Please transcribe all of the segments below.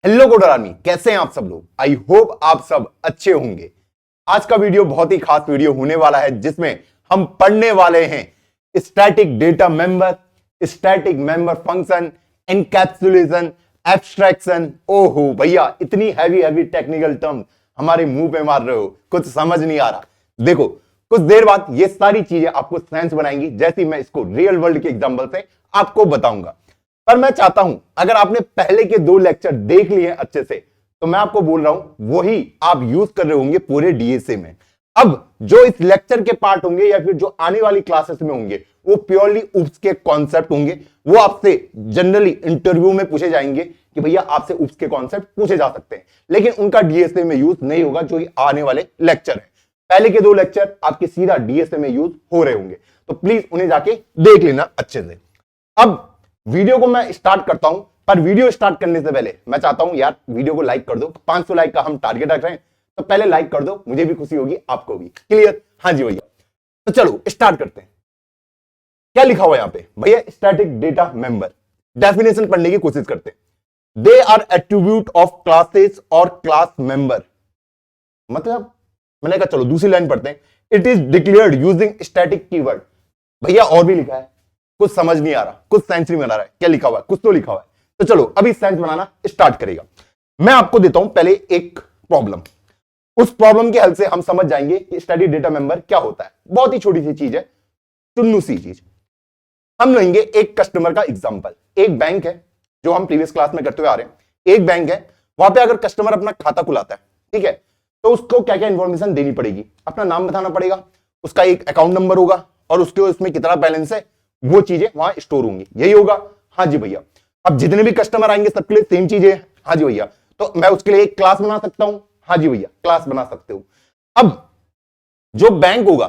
Hello coder army, कैसे हैं आप सब लोग। आई होप आप सब अच्छे होंगे। आज का वीडियो बहुत ही खास वीडियो होने वाला है जिसमें हम पढ़ने वाले हैं static data member, static member function, encapsulation, abstraction. ओहो भैया, इतनी हैवी टेक्निकल टर्म हमारे मुंह पे मार रहे हो, कुछ समझ नहीं आ रहा। देखो, कुछ देर बाद ये सारी चीजें आपको सेंस बनाएंगी जैसे मैं इसको रियल वर्ल्ड के एग्जांपल से आपको बताऊंगा। पर मैं चाहता हूं, अगर आपने पहले के 2 लेक्चर देख लिए अच्छे से, तो मैं आपको बोल रहा हूं वही आप यूज कर रहे होंगे पूरे डीएसए में। अब जो इस लेक्चर के पार्ट होंगे या फिर जो आने वाली क्लासेस में होंगे वो प्योरली उप्स के कॉन्सेप्ट होंगे। वो आपसे जनरली इंटरव्यू में पूछे जाएंगे कि भैया आपसे उप्स के कॉन्सेप्ट पूछे जा सकते हैं, लेकिन उनका डीएसए में यूज नहीं होगा जो आने वाले लेक्चर है। पहले के 2 लेक्चर आपके सीधा डीएसए में यूज हो रहे होंगे, तो प्लीज उन्हें जाके देख लेना अच्छे से। अब वीडियो को मैं स्टार्ट करता हूं, पर वीडियो स्टार्ट करने से पहले मैं चाहता हूं यार वीडियो को लाइक कर दो। 500 लाइक का हम टारगेट रख रहे हैं, तो पहले लाइक कर दो, मुझे भी खुशी होगी, आपको भी। क्लियर? हाँ जी भैया, तो चलो स्टार्ट करते हैं। क्या लिखा हुआ है यहां पे भैया? Static data member. डेफिनेशन पढ़ने की कोशिश करते हैं। They are attribute of classes और क्लास मेंबर। मतलब मैंने कहा चलो दूसरी लाइन पढ़ते हैं। It is declared using static keyword. भैया और भी लिखा है, कुछ समझ नहीं आ रहा, कुछ सेंस नहीं बना रहा है। क्या लिखा हुआ है? कुछ तो लिखा हुआ है। तो चलो अभी सेंस बनाना स्टार्ट करेगा। मैं आपको देता हूं पहले एक प्रॉब्लम। उस प्रॉब्लम के हल से हम समझ जाएंगे कि स्टैटिक डेटा मेंबर क्या होता है। बहुत ही छोटी सी चीज है, चुन्नू सी चीज। हम लेंगे एक कस्टमर का एग्जांपल। एक बैंक है, जो हम प्रीवियस क्लास में करते हुए आ रहे हैं। एक बैंक है, वहां पे अगर कस्टमर अपना खाता खुलाता है, ठीक है, तो उसको क्या क्या इंफॉर्मेशन देनी पड़ेगी? अपना नाम बताना पड़ेगा, उसका एक अकाउंट नंबर होगा, और उसके उसमें कितना बैलेंस है, वो चीजें वहां स्टोर होंगी। यही होगा? हाँ जी भैया। अब जितने भी कस्टमर आएंगे सबके लिए सेम चीजें हैं। हाँ जी भैया। तो मैं उसके लिए एक क्लास बना सकता हूं। हाँ जी भैया, क्लास बना सकते हो। अब जो बैंक होगा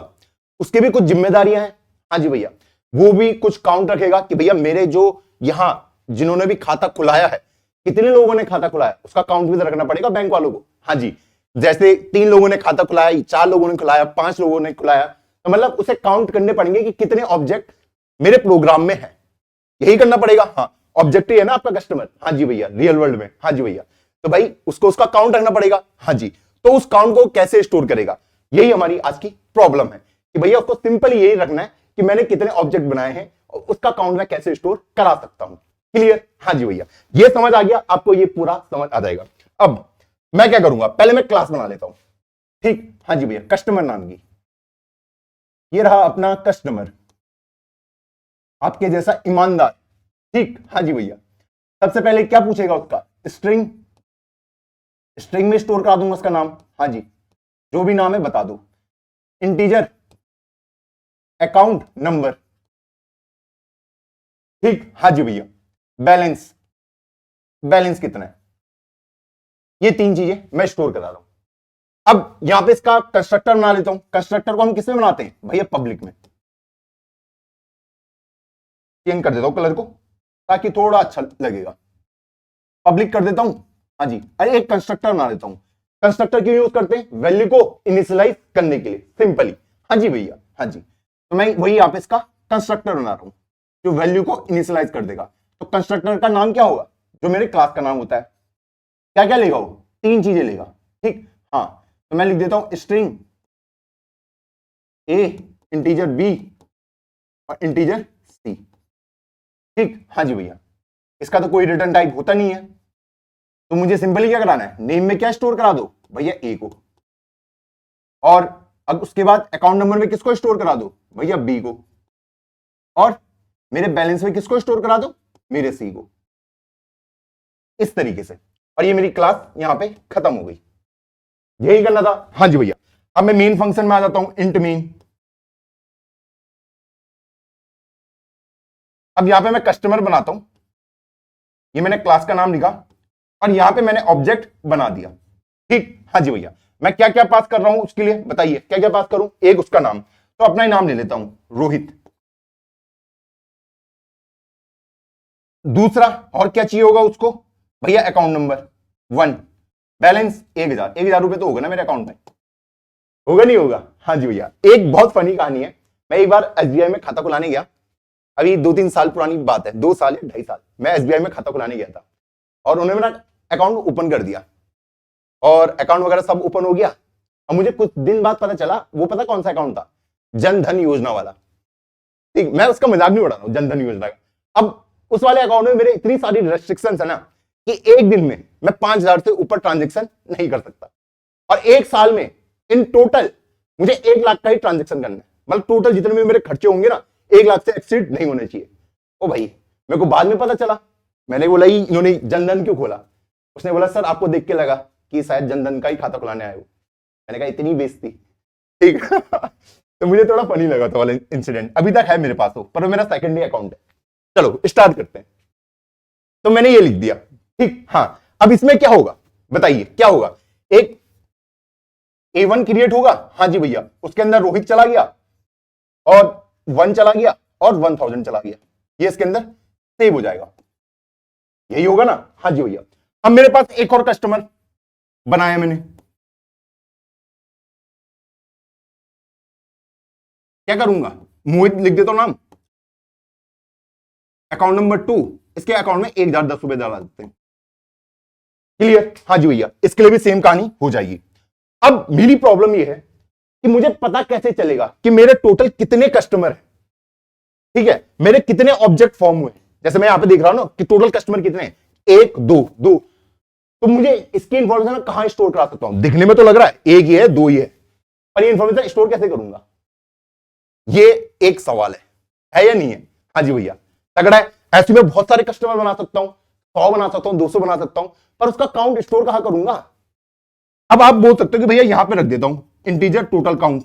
उसकी भी कुछ जिम्मेदारियां हैं। हाँ जी भैया, वो भी कुछ काउंट रखेगा कि भैया मेरे जो यहां जिन्होंने भी खाता खुलाया है, कितने लोगों ने खाता खुलाया, उसका काउंट भी रखना पड़ेगा बैंक वालों को। हाँ जी, जैसे 3 लोगों ने खाता खुलाया, 4 लोगों ने खुलाया, 5 लोगों ने खुलाया, तो मतलब उसे काउंट करने पड़ेंगे कि कितने ऑब्जेक्ट मेरे प्रोग्राम में है। यही करना पड़ेगा। हाँ, ऑब्जेक्ट ही है ना आपका कस्टमर। हाँ जी भैया, रियल वर्ल्ड में। हाँ जी भैया, तो भाई उसको उसका काउंट रखना पड़ेगा। हाँ जी, तो उस काउंट को कैसे स्टोर करेगा, यही हमारी आज की प्रॉब्लम है कि भैया उसको सिंपल यही रखना है कि मैंने कितने ऑब्जेक्ट बनाए हैं और उसका काउंट मैं कैसे स्टोर करा सकता हूं। क्लियर? हाँ जी भैया, ये समझ आ गया आपको, ये पूरा समझ आ जाएगा। अब मैं क्या करूंगा, पहले मैं क्लास बना लेता हूं। ठीक? हाँ जी भैया, कस्टमर नाम की, ये रहा अपना कस्टमर, आपके जैसा ईमानदार। ठीक? हाँ जी भैया। सबसे पहले क्या पूछेगा? उसका स्ट्रिंग। स्ट्रिंग में स्टोर करा दूंगा उसका नाम। हाँ जी, जो भी नाम है बता दो। Integer, account number. ठीक? हाँ जी भैया। बैलेंस, बैलेंस कितना है, ये 3 चीजें मैं स्टोर करा रहा हूं। अब यहां पे इसका कंस्ट्रक्टर बना लेता हूं। कंस्ट्रक्टर को हम किसमें बनाते हैं भैया? पब्लिक में। चेंज कर देता हूं कलर को ताकि थोड़ा अच्छा लगेगा। पब्लिक कर देता हूं। हाँ जी, अरे एक कंस्ट्रक्टर बना देता हूं। कंस्ट्रक्टर क्यों यूज करते हैं? वैल्यू को इनिशियलाइज करने के लिए, सिंपली। हाँ जी भैया। हाँ जी, तो मैं वही यहां पे इसका कंस्ट्रक्टर बना रहा हूं जो वैल्यू को इनिशियलाइज कर देगा। तो कंस्ट्रक्टर का नाम क्या होगा? जो मेरे क्लास का नाम होता है। क्या क्या लेगा वो? 3 चीजें लेगा। ठीक? हाँ, तो मैं लिख देता हूं स्ट्रिंग ए, इंटीजर बी और इंटीजर सी। ठीक? हाँ जी भैया, इसका तो कोई रिटर्न टाइप होता नहीं है, तो मुझे सिंपली क्या कराना है? नेम में क्या स्टोर करा दो भैया? ए को। और अब उसके बाद अकाउंट नंबर में किसको स्टोर करा दो भैया? बी को। और मेरे बैलेंस में किसको स्टोर करा दो? मेरे सी को। इस तरीके से। और ये मेरी क्लास यहां पे खत्म हो गई। यही करना था। हाँ जी भैया। अब मैं मेन फंक्शन में आ जाता हूं, इंट मेन। अब यहां पे मैं कस्टमर बनाता हूं, ये मैंने क्लास का नाम लिखा और यहां पे मैंने ऑब्जेक्ट बना दिया। ठीक? हाँ जी भैया। मैं क्या क्या पास कर रहा हूं उसके लिए बताइए, क्या क्या पास करूं? एक उसका नाम, तो अपना ही नाम ले लेता हूं, रोहित। दूसरा और क्या चाहिए होगा उसको भैया? Account number 1, balance 1000। 1000 रुपए तो होगा ना मेरे अकाउंट में, होगा नहीं होगा? हाँ जी भैया। एक बहुत फनी कहानी है। मैं एक बार एसबीआई में खाता खुलाने गया, अभी 2-3 साल पुरानी बात है, 2 साल या 2.5 साल। मैं एसबीआई में खाता खुलाने गया था और उन्होंने मेरा अकाउंट ओपन कर दिया और अकाउंट वगैरह सब ओपन हो गया। अब मुझे कुछ दिन बाद पता चला, वो पता कौन सा अकाउंट था? जन धन योजना वाला। ठीक, मैं उसका मजाक नहीं उड़ा रहा हूं, जन धन योजना का। अब उस वाले अकाउंट में मेरे इतनी सारी रेस्ट्रिक्शंस है ना कि एक दिन में मैं 5,000 से ऊपर ट्रांजेक्शन नहीं कर सकता, और एक साल में इन टोटल मुझे 1 लाख का ही ट्रांजेक्शन करना है। मतलब टोटल जितने भी मेरे खर्चे होंगे ना 1 लाख से एक्सीड नहीं होने चाहिए। ओ भाई, मेरे को बाद में पता चला। मैंने बोला इन्होंने जनधन क्यों खोला? उसने बोला सर आपको देख के लगा कि शायद जनधन का ही खाता खुलाने आए हो। मैंने कहा इतनी बेइज्जती, ठीक तो मुझे थोड़ा फनी लगा था वाला इंसिडेंट। अभी तक है मेरे पास, हो पर वो मेरा सेकेंडरी अकाउंट है। चलो स्टार्ट करते हैं। तो मैंने ये लिख दिया, ठीक। हाँ, अब इसमें क्या होगा बताइए, क्या होगा? एक A1 क्रिएट होगा, हाँ जी भैया, उसके अंदर रोहित चला गया और 1 चला गया और 1000 चला गया, ये इसके अंदर सेव हो जाएगा। यही होगा ना? हाँ जी भैया। अब मेरे पास एक और कस्टमर बनाया मैंने, क्या करूंगा? मोहित लिख देता हूं नाम, अकाउंट नंबर 2, इसके अकाउंट में 1010 रुपए डाल देते हैं। क्लियर? हाँ जी भैया, इसके लिए भी सेम कहानी हो जाएगी। अब मेरी प्रॉब्लम यह है कि मुझे पता कैसे चलेगा कि मेरे टोटल कितने कस्टमर हैं, ठीक है, मेरे कितने ऑब्जेक्ट फॉर्म हुए। जैसे मैं यहां पे देख रहा हूं ना कि टोटल कस्टमर कितने हैं, 1 2 2, तो मुझे इसकी इंफॉर्मेशन कहां स्टोर करा सकता हूं? दिखने में तो लग रहा है 1 ही है 2 ही है, पर ये इंफॉर्मेशन स्टोर कैसे करूंगा? ये एक सवाल है या नहीं है? हाँ जी भैया, तगड़ा है। ऐसे में बहुत सारे कस्टमर बना सकता हूं, 100 बना सकता हूं, 200 बना सकता हूं, पर उसका काउंट स्टोर कहां करूंगा? अब आप बोल सकते हो कि भैया यहां पे रख देता हूं integer total count,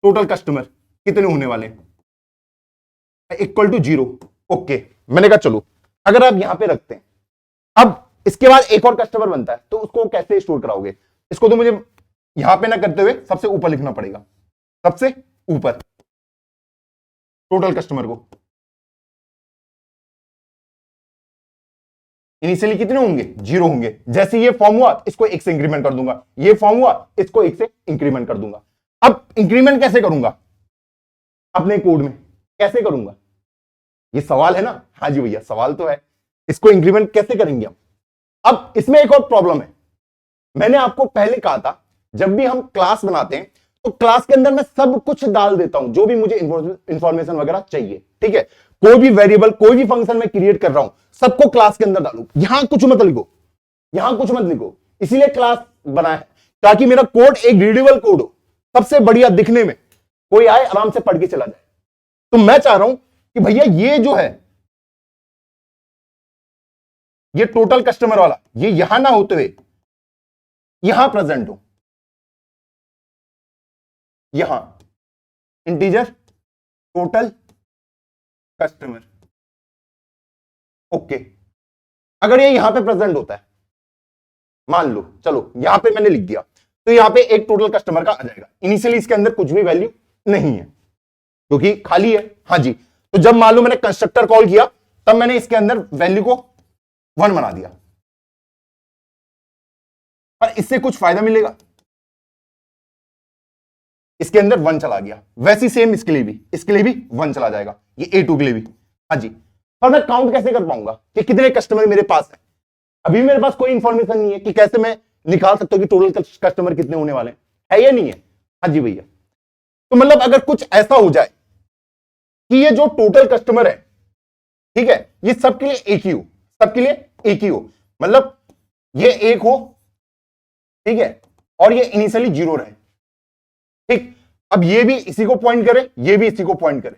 total customer कितने होने वाले इक्वल टू 0। ओके, मैंने कहा चलो अगर आप यहां पे रखते हैं, अब इसके बाद एक और कस्टमर बनता है तो उसको कैसे स्टोर कराओगे? इसको तो मुझे यहां पे ना करते हुए सबसे ऊपर लिखना पड़ेगा, सबसे ऊपर टोटल कस्टमर को। इनिशियली कितने होंगे? 0 होंगे। जैसे ये फॉर्म हुआ इसको 1 से इंक्रीमेंट कर दूंगा, ये फॉर्म हुआ इसको 1 से इंक्रीमेंट कर दूंगा। अब इंक्रीमेंट कैसे करूंगा? अपने कोड में कैसे करूंगा? ये सवाल है ना? हाँ जी भैया, सवाल तो है, इसको इंक्रीमेंट कैसे करेंगे हम? अब इसमें एक और प्रॉब्लम है। मैंने आपको पहले कहा था जब भी हम क्लास बनाते हैं तो क्लास के अंदर मैं सब कुछ डाल देता हूं जो भी मुझे इंफॉर्मेशन वगैरह चाहिए, ठीक है। कोई भी वेरिएबल, कोई भी फंक्शन मैं क्रिएट कर रहा हूं, सबको क्लास के अंदर डालू। यहां कुछ मत लिखो, यहां कुछ मत लिखो, इसीलिए क्लास बना है ताकि मेरा कोड एक रीडेबल कोड हो, सबसे बढ़िया दिखने में, कोई आए आराम से पढ़ के चला जाए। तो मैं चाह रहा हूं कि भैया ये जो है, ये टोटल कस्टमर वाला, ये यहां ना होते हुए यहां प्रेजेंट हो, यहां इंटीजर टोटल कस्टमर। ओके, अगर ये यहां पे प्रेजेंट होता है, मान लो, चलो यहां पे मैंने लिख दिया, तो यहां पे एक टोटल कस्टमर का आ जाएगा। इनिशियली इसके अंदर कुछ भी वैल्यू नहीं है क्योंकि खाली है। हाँ जी, तो जब मान लो मैंने कंस्ट्रक्टर कॉल किया तब मैंने इसके अंदर वैल्यू को 1 बना दिया, पर इससे कुछ फायदा मिलेगा? इसके अंदर 1 चला गया, वैसे सेम इसके लिए भी, इसके लिए भी 1 चला जाएगा, ये A2 के लिए भी। हाँ जी, पर मैं काउंट कैसे कर पाऊंगा कि कितने कस्टमर मेरे पास है? अभी मेरे पास कोई इंफॉर्मेशन नहीं है कि कैसे मैं निकाल सकता हूं कि टोटल कस्टमर कितने होने वाले हैं, या नहीं है? हाँ जी भैया, तो मतलब अगर कुछ ऐसा हो जाए कि ये जो टोटल कस्टमर है, ठीक है, ये सबके लिए एक ही हो, सबके लिए एक ही हो, मतलब ये 1 हो, ठीक है, और ये इनिशियली 0 रहे, ठीक। अब ये भी इसी को पॉइंट करे, ये भी इसी को पॉइंट करे।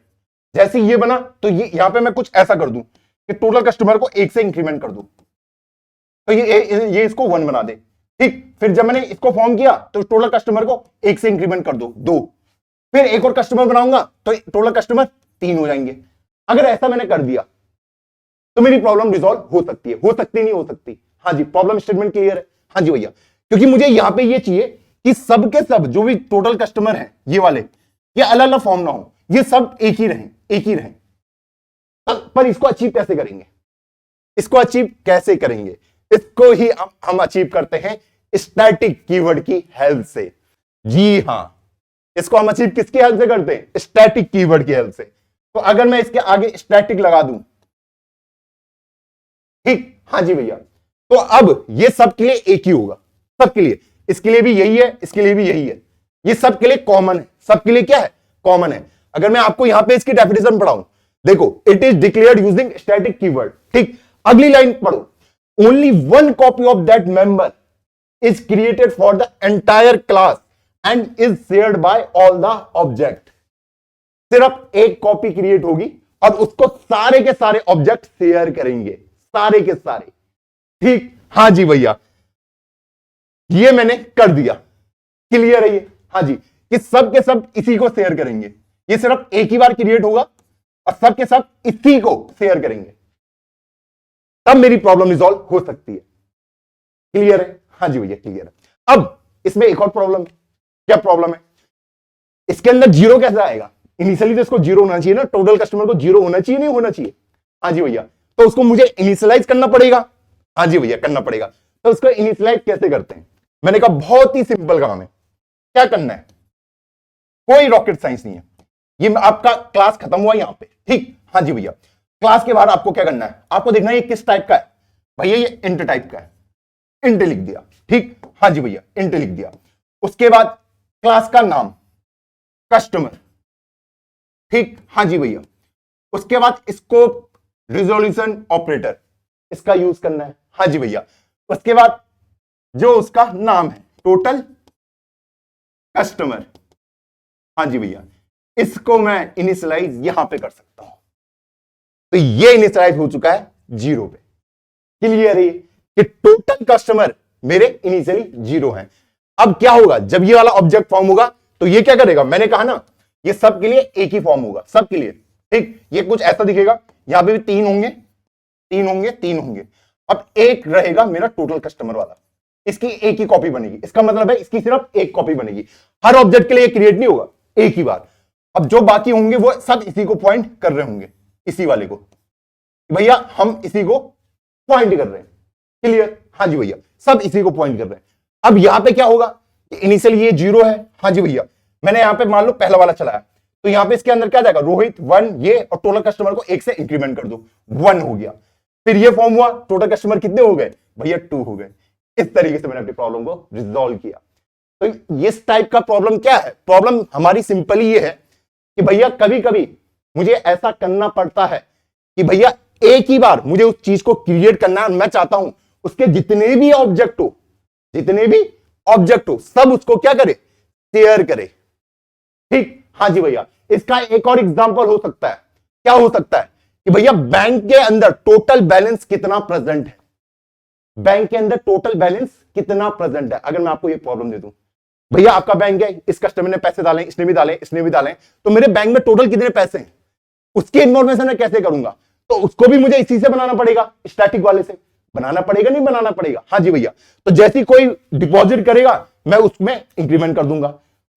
जैसे ये बना तो ये यहां पे मैं कुछ ऐसा कर दूं कि टोटल कस्टमर को 1 से इंक्रीमेंट कर दूं, तो ये इसको 1 बना दे, ठीक। फिर जब मैंने इसको फॉर्म किया तो टोटल कस्टमर को 1 से इंक्रीमेंट कर दो, 2। फिर एक और कस्टमर बनाऊंगा तो टोटल कस्टमर 3 हो जाएंगे। अगर ऐसा मैंने कर दिया तो मेरी प्रॉब्लम रिजॉल्व हो सकती है, हो सकती नहीं हो सकती? हाँ जी, प्रॉब्लम स्टेटमेंट क्लियर है? हाँ जी भैया, क्योंकि मुझे यहां पे ये चाहिए कि सबके सब जो भी टोटल कस्टमर हैं ये वाले, ये अलग अलग फॉर्म ना हो, ये सब एक ही रहें, एक ही रहें। पर इसको अचीव कैसे करेंगे? इसको अचीव कैसे करेंगे? इसको ही हम अचीव करते हैं स्टैटिक कीवर्ड की हेल्प से। जी हां, इसको हम अचीव किसकी हेल्प से करते हैं? स्टैटिक कीवर्ड की हेल्प से। तो अगर मैं इसके आगे स्टैटिक लगा दूं, ठीक, हाँ जी भैया। तो अब ये सबके लिए एक ही होगा, सबके लिए, इसके लिए भी यही है, इसके लिए भी यही है, ये सबके लिए कॉमन है, सबके लिए क्या है, कॉमन है। अगर मैं आपको यहां पे इसकी डेफिनेशन पढ़ाऊं, देखो, it is declared using static keyword. ठीक, अगली लाइन पढ़ो, only one copy of that member is created for the entire class and is shared by all the object. सिर्फ एक कॉपी क्रिएट होगी और उसको सारे के सारे ऑब्जेक्ट शेयर करेंगे, सारे के सारे। ठीक, हां जी भैया, ये मैंने कर दिया, क्लियर है ये? हां जी, कि सब के सब इसी को शेयर करेंगे, ये सिर्फ एक ही बार क्रिएट होगा और सब के सब इसी को शेयर करेंगे, तब मेरी प्रॉब्लम रिजॉल्व हो सकती है। क्लियर है? हां जी भैया, क्लियर है। अब इसमें एक और प्रॉब्लम है। क्या प्रॉब्लम है? इसके अंदर जीरो कैसे आएगा? इनिशियली तो इसको जीरो होना चाहिए ना, टोटल कस्टमर को जीरो होना चाहिए, नहीं होना चाहिए? हाँ जी भैया, तो उसको मुझे इनिशियलाइज करना पड़ेगा। हाँ जी भैया, करना पड़ेगा। तो उसको इनिशियलाइज कैसे करते हैं? मैंने कहा बहुत ही सिंपल काम है। क्या करना है? कोई रॉकेट साइंस नहीं है। ये आपका क्लास खत्म हुआ यहां पे, ठीक? हाँ जी भैया, क्लास के बाद आपको क्या करना है? आपको देखना है ये किस टाइप का है। भैया ये इंट टाइप का है, इंट लिख दिया। ठीक, हाँ जी भैया, इंट लिख दिया। उसके बाद क्लास का नाम कस्टमर। ठीक, हाँ जी भैया। उसके बाद स्कोप रिजोल्यूशन ऑपरेटर, इसका यूज करना है। हाँ जी भैया। उसके बाद जो उसका नाम है टोटल कस्टमर, हाँ जी भैया, इसको मैं इनिशियलाइज यहां पे कर सकता हूं। तो ये इनिशियलाइज हो चुका है जीरो पे। क्लियर है कि टोटल कस्टमर मेरे इनिशियली जीरो है। अब क्या होगा? जब ये वाला ऑब्जेक्ट फॉर्म होगा तो ये क्या करेगा? मैंने कहा ना, ये सबके लिए एक ही फॉर्म होगा, सबके लिए। ठीक, ये कुछ ऐसा दिखेगा, यहां पे भी तीन होंगे, तीन होंगे, तीन होंगे। अब एक रहेगा मेरा टोटल कस्टमर वाला, इसकी एक ही कॉपी बनेगी। इसका मतलब है इसकी सिर्फ एक कॉपी बनेगी, हर ऑब्जेक्ट के लिए क्रिएट नहीं होगा, एक ही बार। अब जो बाकी होंगे वो सब इसी को पॉइंट कर रहे होंगे, इसी वाले को। भैया हम इसी को पॉइंट कर रहे हैं। क्लियर? हाँ जी भैया, सब इसी को पॉइंट कर रहे हैं। अब यहां पे क्या होगा? इनिशियल ये जीरो है। हाँ जी भैया, मैंने यहां पे मान लो पहला वाला चलाया, तो यहां पे इसके अंदर क्या जाएगा? रोहित वन, ये, और टोटल कस्टमर को एक से इंक्रीमेंट कर दो, वन हो गया। फिर ये फॉर्म हुआ, टोटल कस्टमर कितने हो गए? भैया टू हो गए। इस तरीके से मैंने अपनी प्रॉब्लम को रिजॉल्व किया। तो इस टाइप का प्रॉब्लम क्या है? प्रॉब्लम हमारी सिंपली ये है कि भैया कभी कभी मुझे ऐसा करना पड़ता है कि भैया एक ही बार मुझे उस चीज को क्रिएट करना है। मैं चाहता हूं उसके जितने भी ऑब्जेक्ट हो, जितने भी ऑब्जेक्ट हो, सब उसको क्या करे? शेयर करे। ठीक, हाँ जी भैया। इसका एक और एग्जांपल हो सकता है। क्या हो सकता है? कि भैया बैंक के अंदर टोटल बैलेंस कितना प्रेजेंट है, बैंक के अंदर टोटल बैलेंस कितना प्रेजेंट है। अगर मैं आपको ये प्रॉब्लम दे दूं, भैया आपका बैंक है, इस कस्टमर ने पैसे डाले, इसने भी डाले, इसने भी डाले, तो मेरे बैंक में टोटल कितने पैसे हैं, उसकी इंफॉर्मेशन मैं कैसे करूंगा? तो उसको भी मुझे इसी से बनाना पड़ेगा, स्टैटिक वाले से बनाना पड़ेगा, नहीं बनाना पड़ेगा? हाँ जी भैया। तो जैसी कोई डिपॉजिट करेगा मैं उसमें इंक्रीमेंट कर दूंगा,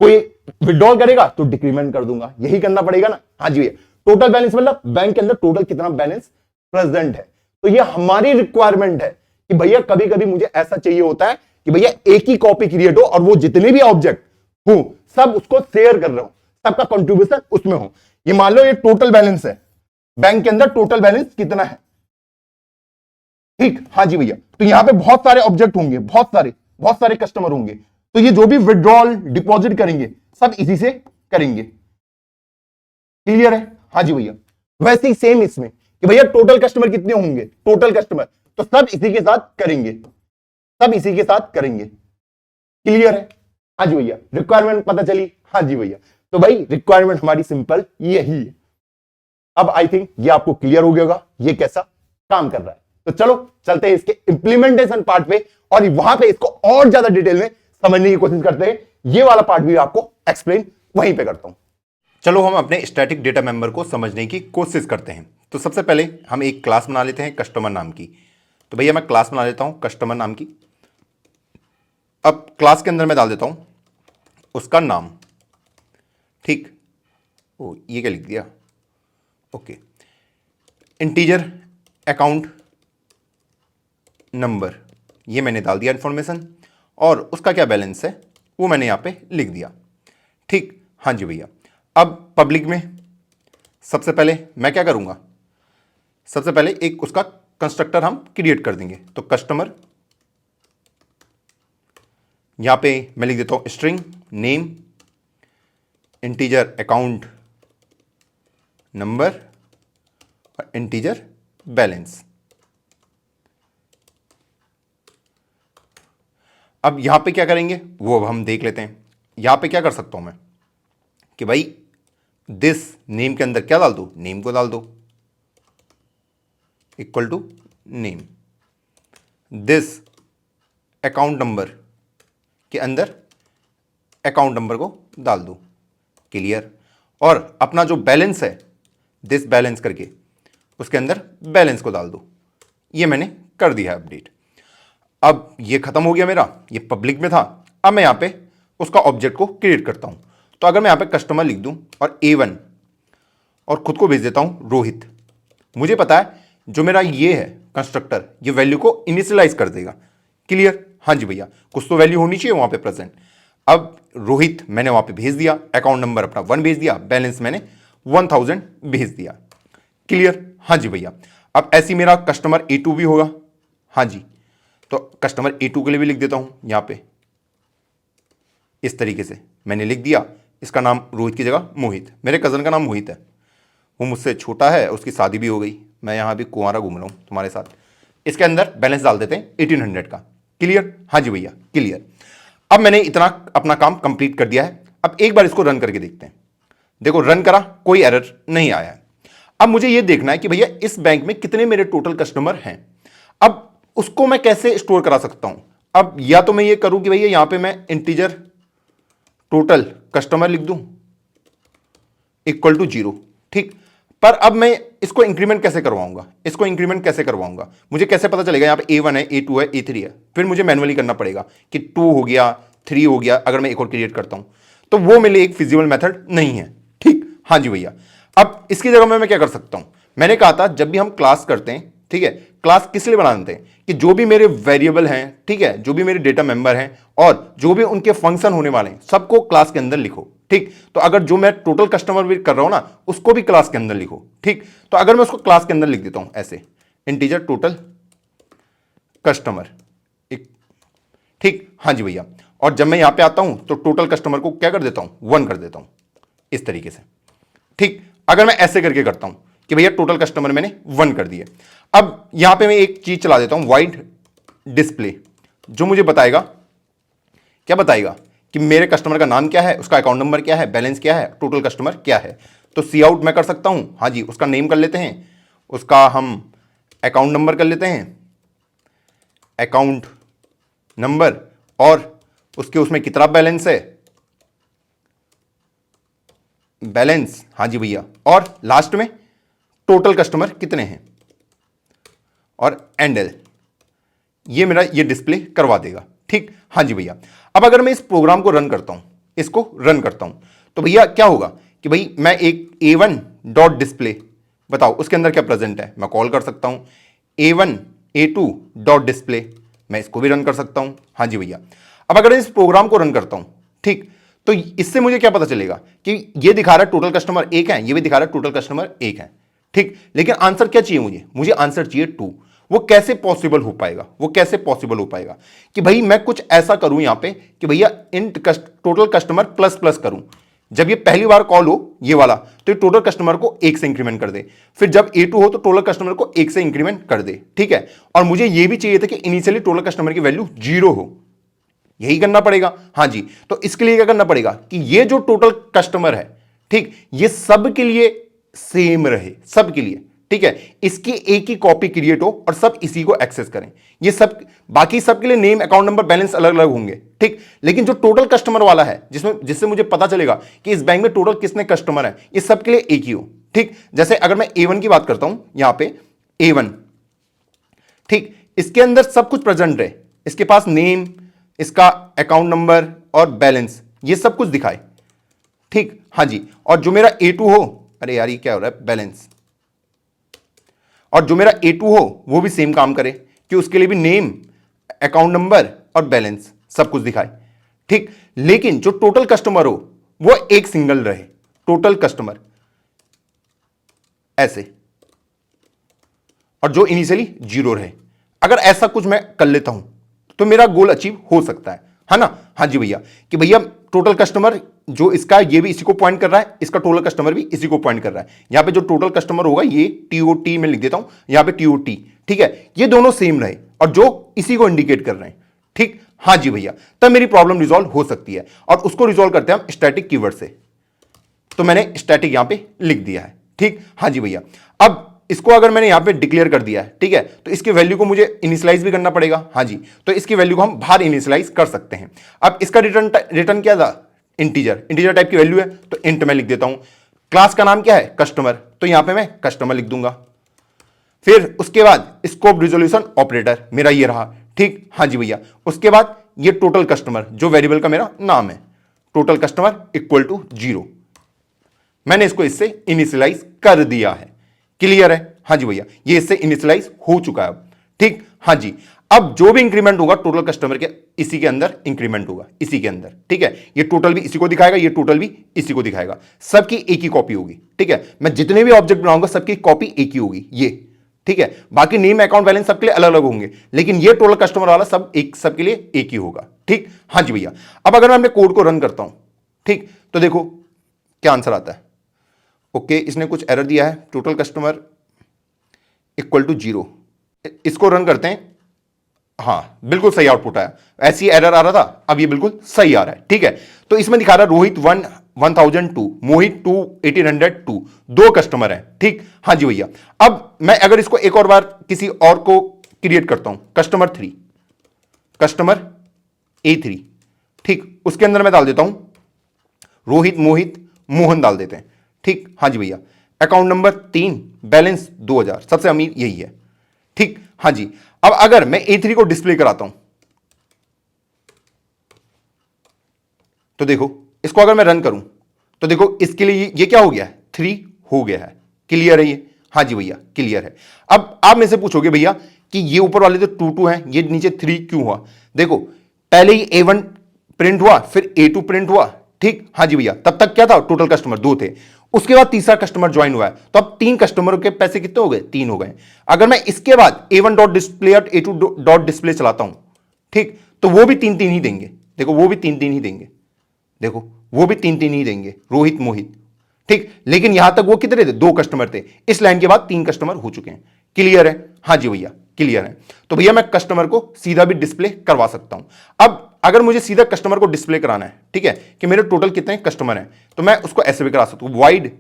कोई विड्रॉल करेगा तो डिक्रीमेंट कर दूंगा, यही करना पड़ेगा ना? हाँ जी भैया। टोटल बैलेंस मतलब बैंक के अंदर टोटल कितना बैलेंस प्रेजेंट है। तो ये हमारी रिक्वायरमेंट है कि भैया कभी कभी मुझे ऐसा चाहिए होता है कि भैया एक ही कॉपी क्रिएट हो और वो जितने भी ऑब्जेक्ट हो सब उसको शेयर कर रहे हो, सबका कंट्रीब्यूशन उसमें हो। ये मान लो ये टोटल बैलेंस है, बैंक के अंदर टोटल बैलेंस कितना है? ठीक, हाँ जी भैया। तो यहां पे बहुत सारे ऑब्जेक्ट होंगे, बहुत सारे कस्टमर होंगे, तो ये जो भी विड्रॉल डिपॉजिट करेंगे सब इसी से करेंगे। क्लियर है? हाँ जी भैया। वैसे ही सेम इसमें कि भैया टोटल कस्टमर कितने होंगे, टोटल कस्टमर, तो सब इसी के साथ करेंगे, सब इसी के साथ करेंगे। क्लियर है? हाँ जी भैया। रिक्वायरमेंट पता चली? हाँ जी भैया। तो भाई रिक्वायरमेंट हमारी सिंपल यही है। अब आई थिंक ये आपको क्लियर हो गया होगा ये कैसा काम कर रहा है। तो चलो चलते हैं इसके इंप्लीमेंटेशन पार्ट पे और वहां पे इसको और ज्यादा डिटेल में समझने की कोशिश करते हैं। ये वाला पार्ट भी आपको एक्सप्लेन वहीं पे करता हूं। चलो हम अपने स्टैटिक डेटा मेंबर को समझने की कोशिश करते हैं। तो सबसे पहले हम एक क्लास बना लेते हैं कस्टमर नाम की। तो भैया मैं क्लास बना लेता हूं कस्टमर नाम की। अब क्लास के अंदर मैं डाल देता हूं उसका नाम। ठीक, ओ ये क्या लिख दिया? ओके, इंटीजर अकाउंट नंबर, ये मैंने डाल दिया इंफॉर्मेशन, और उसका क्या बैलेंस है वो मैंने यहां पे लिख दिया। ठीक, हाँ जी भैया। अब पब्लिक में सबसे पहले मैं क्या करूंगा? सबसे पहले एक उसका कंस्ट्रक्टर हम क्रिएट कर देंगे। तो कस्टमर, यहां पे मैं लिख देता हूं string name, integer account number और इंटीजर बैलेंस। अब यहां पे क्या करेंगे वो अब हम देख लेते हैं। यहां पे क्या कर सकता हूं मैं कि भाई दिस नेम के अंदर क्या डाल दो, नेम को डाल दो equal to name. This account number के अंदर अकाउंट नंबर को डाल दो, क्लियर। और अपना जो बैलेंस है दिस बैलेंस करके उसके अंदर बैलेंस को डाल दो। ये मैंने कर दिया है अपडेट। अब ये खत्म हो गया मेरा, ये पब्लिक में था। अब मैं यहां पे उसका ऑब्जेक्ट को क्रिएट करता हूं। तो अगर मैं यहां पे कस्टमर लिख दूं और A1 और खुद को भेज देता हूं रोहित, मुझे पता है जो मेरा ये है कंस्ट्रक्टर ये वैल्यू को इनिशियलाइज कर देगा, क्लियर। हाँ जी भैया, कुछ तो वैल्यू होनी चाहिए वहां पे प्रेजेंट। अब रोहित मैंने वहां पे भेज दिया, अकाउंट नंबर अपना 1 भेज दिया, बैलेंस मैंने 1000 भेज दिया, क्लियर। हाँ जी भैया, अब ऐसी मेरा कस्टमर A2 भी होगा। हाँ जी, तो कस्टमर A2 के लिए भी लिख देता हूं यहां पे इस तरीके से मैंने लिख दिया। इसका नाम रोहित की जगह मोहित, मेरे कजन का नाम मोहित है, वो मुझसे छोटा है, उसकी शादी भी हो गई, मैं यहां भी कुंवारा घूम रहा हूं तुम्हारे साथ। इसके अंदर बैलेंस डाल देते हैं 1800 का, क्लियर। हाँ जी भैया क्लियर। अब मैंने इतना अपना काम कंप्लीट कर दिया है। अब एक बार इसको रन करके देखते हैं। देखो रन करा, कोई एरर नहीं आया है। अब मुझे यह देखना है कि भैया इस बैंक में कितने मेरे टोटल कस्टमर हैं। अब उसको मैं कैसे स्टोर करा सकता हूं। अब या तो मैं ये करूं कि भैया यहां पे मैं इंटीजर टोटल कस्टमर लिख दूं इक्वल टू 0, ठीक। पर अब मैं इसको इंक्रीमेंट कैसे करवाऊंगा, इसको इंक्रीमेंट कैसे करवाऊंगा, मुझे कैसे पता चलेगा यहां पे A1 है, A2 है, A3 है। फिर मुझे मैनुअली करना पड़ेगा कि 2 हो गया, 3 हो गया, अगर मैं एक और क्रिएट करता हूं तो वो मेरे लिए एक फिजिबल मेथड नहीं है, ठीक। हाँ जी भैया, अब इसकी जगह में मैं क्या कर सकता हूं, मैंने कहा था जब भी हम क्लास करते हैं, ठीक है, क्लास किस लिए बनाते हैं कि जो भी मेरे वेरिएबल हैं, ठीक है, जो भी मेरे डेटा मेंबर हैं और जो भी उनके फंक्शन होने वाले हैं सबको क्लास के अंदर लिखो, ठीक। तो अगर जो मैं टोटल कस्टमर भी कर रहा हूं ना उसको भी क्लास के अंदर लिखो, ठीक। तो अगर मैं उसको क्लास के अंदर लिख देता हूं ऐसे इंटीजर टोटल कस्टमर, ठीक। हाँ जी भैया, और जब मैं यहां पे आता हूं तो टोटल कस्टमर को क्या कर देता हूं 1 कर देता हूं इस तरीके से, ठीक। अगर मैं ऐसे करके करता हूं कि भैया टोटल कस्टमर मैंने 1 कर दिए। अब यहां पे मैं एक चीज चला देता हूं वाइड डिस्प्ले, जो मुझे बताएगा, क्या बताएगा कि मेरे कस्टमर का नाम क्या है, उसका अकाउंट नंबर क्या है, बैलेंस क्या है, टोटल कस्टमर क्या है। तो सी आउट मैं कर सकता हूं, हाँ जी, उसका नेम कर लेते हैं, उसका हम अकाउंट नंबर कर लेते हैं, अकाउंट नंबर, और उसके उसमें कितना बैलेंस है, बैलेंस, हाँ जी भैया, और लास्ट में टोटल कस्टमर कितने हैं, और एंडल, ये मेरा ये डिस्प्ले करवा देगा, ठीक। हाँ जी भैया, अब अगर मैं इस प्रोग्राम को रन करता हूं, इसको रन करता हूं, तो भैया क्या होगा कि भाई मैं एक A1 डॉट डिस्प्ले, बताओ उसके अंदर क्या प्रेजेंट है, मैं कॉल कर सकता हूं A1 A2 डॉट डिस्प्ले, मैं इसको भी रन कर सकता हूं। हाँ जी भैया, अब अगर इस प्रोग्राम को रन करता हूं, ठीक, तो इससे मुझे क्या पता चलेगा कि ये दिखा रहा है टोटल कस्टमर 1 है, ये भी दिखा रहा है टोटल कस्टमर 1 है, ठीक। लेकिन आंसर क्या चाहिए मुझे आंसर चाहिए 2। वो कैसे पॉसिबल हो पाएगा, वो कैसे पॉसिबल हो पाएगा कि भाई मैं कुछ ऐसा करूं यहां पे कि भैया int total customer plus plus करूं। जब ये पहली बार कॉल हो ये वाला तो ये टोटल कस्टमर को 1 से इंक्रीमेंट कर दे, फिर जब A2 हो तो टोटल कस्टमर को 1 से इंक्रीमेंट कर दे, ठीक है। और मुझे ये भी चाहिए था कि इनिशियली टोटल कस्टमर की वैल्यू 0 हो, यही करना पड़ेगा। हाँ जी, तो इसके लिए क्या करना पड़ेगा कि ये जो टोटल कस्टमर है, ठीक, ये सब के लिए सेम रहे, सब के लिए, ठीक है, इसकी एक ही कॉपी क्रिएट हो और सब इसी को एक्सेस करें। ये सब बाकी सब के लिए नेम, अकाउंट नंबर, बैलेंस अलग अलग होंगे, ठीक। लेकिन जो टोटल कस्टमर वाला है जिससे मुझे पता चलेगा कि इस बैंक में टोटल कितने कस्टमर हैं, ये सब के लिए एक ही हो, ठीक। जैसे अगर मैं A1 की बात करता हूं, यहां पे A1, ठीक, इसके अंदर सब कुछ प्रेजेंट है, इसके पास नेम, इसका अकाउंट नंबर और बैलेंस, ये सब कुछ दिखाए, ठीक। हाँ जी, और जो मेरा A2 हो, अरे यार ये क्या हो रहा है, बैलेंस, और जो मेरा A2 हो वो भी सेम काम करे कि उसके लिए भी नेम, अकाउंट नंबर और बैलेंस सब कुछ दिखाए, ठीक। लेकिन जो टोटल कस्टमर हो वो एक सिंगल रहे, टोटल कस्टमर ऐसे, और जो इनिशियली 0 रहे। अगर ऐसा कुछ मैं कर लेता हूं तो मेरा गोल अचीव हो सकता है ना। हाँ जी भैया, कि भैया टोटल कस्टमर जो इसका, ये भी इसी को पॉइंट कर रहा है, इसका टोटल कस्टमर भी इसी को पॉइंट कर रहा है। यहां पे जो टोटल कस्टमर होगा ये TOT में लिख देता हूं, यहां पे TOT, ठीक है, ये दोनों सेम रहे और जो इसी को इंडिकेट कर रहे हैं, ठीक। हाँ जी भैया, तब मेरी प्रॉब्लम रिजॉल्व हो सकती है और उसको रिजॉल्व करते हैं हम स्टैटिक कीवर्ड से। तो मैंने स्टैटिक यहां पे लिख दिया है, ठीक। हाँ जी भैया, अब इसको अगर मैंने यहां पे डिक्लेयर कर दिया है, ठीक है, तो इसकी वैल्यू को मुझे इनिशियलाइज भी करना पड़ेगा। हाँ जी, तो इसकी वैल्यू को हम बाहर इनिशियलाइज कर सकते हैं। अब इसका रिटर्न क्या था, इंटीजर टाइप की वैल्यू है, तो इंट में लिख देता हूं। क्लास का नाम क्या है, कस्टमर, तो यहां पे मैं कस्टमर लिख दूंगा। फिर उसके बाद स्कोप रिजोल्यूशन ऑपरेटर मेरा ये रहा, ठीक। हाँ जी भैया, उसके बाद ये टोटल कस्टमर जो वेरिएबल का मेरा नाम है, टोटल कस्टमर इक्वल टू 0, मैंने इसको इससे इनिशियलाइज कर दिया है। क्लियर है। हाँ जी भैया, ये इससे इनिशियलाइज हो चुका है अब, ठीक। हाँ जी, अब जो भी इंक्रीमेंट होगा टोटल कस्टमर के, इसी के अंदर इंक्रीमेंट होगा, इसी के अंदर, ठीक है। ये टोटल भी इसी को दिखाएगा, ये टोटल भी इसी को दिखाएगा, सबकी एक ही कॉपी होगी, ठीक है। मैं जितने भी ऑब्जेक्ट बनाऊंगा सबकी कॉपी एक ही होगी, ये, ठीक है। बाकी नेम, अकाउंट, बैलेंस सबके लिए अलग अलग होंगे, लेकिन ये टोटल कस्टमर वाला सब एक, सबके लिए एक ही होगा, ठीक। हाँ जी भैया, अब अगर मैं अपने कोड को रन करता हूं, ठीक, तो देखो क्या आंसर आता है। ओके, इसने कुछ एरर दिया है, टोटल कस्टमर इक्वल टू 0, इसको रन करते हैं। हाँ, बिल्कुल सही आउटपुट आया, ऐसी एरर आ रहा था, अब ये बिल्कुल सही आ रहा है, ठीक है। तो इसमें दिखा रहा है रोहित 1002, मोहित 1802, 2 कस्टमर हैं, ठीक। हाँ जी भैया, अब मैं अगर इसको एक और बार किसी और को क्रिएट करता हूं, कस्टमर A3, ठीक, उसके अंदर मैं डाल देता हूं रोहित, मोहित, मोहन डाल देते हैं, ठीक। हाँ जी भैया, अकाउंट नंबर 3, बैलेंस 2000, सबसे अमीर यही है, ठीक। हाँ जी, अब अगर मैं A3 को डिस्प्ले कराता हूं तो देखो, इसको अगर मैं रन करूं तो देखो इसके लिए ये क्या हो गया है, 3 हो गया है। क्लियर है ये। हाँ जी भैया, क्लियर है। अब आप मेरे से पूछोगे भैया कि ये ऊपर वाले तो 2 हैं, ये नीचे 3 क्यों हुआ। देखो, पहले ही A1 प्रिंट हुआ, फिर A2 प्रिंट हुआ, ठीक। हाँ जी भैया, तब तक क्या था, टोटल कस्टमर 2 थे, उसके बाद तीसरा कस्टमर ज्वाइन हुआ है, तो अब 3 कस्टमरों के पैसे कितने हो गए, 3 हो गए। अगर मैं इसके बाद A1 डॉट डिस्प्ले और A2 डॉट डिस्प्ले चलाता हूं, ठीक, तो वो भी 3 ही देंगे। देखो, वो भी 3 ही देंगे, देखो वो भी 3 ही देंगे, रोहित, मोहित, ठीक। लेकिन यहां तक वो कितने थे, 2 कस्टमर थे, इस लाइन के बाद 3 कस्टमर हो चुके हैं। क्लियर है। हाँ जी भैया, क्लियर है। तो भैया मैं कस्टमर को सीधा भी डिस्प्ले करवा सकता हूं। अब अगर मुझे सीधा कस्टमर को डिस्प्ले कराना है, ठीक है, कि मेरे टोटल कितने कस्टमर हैं, तो मैं उसको ऐसे भी करा सकता हूं, वाइड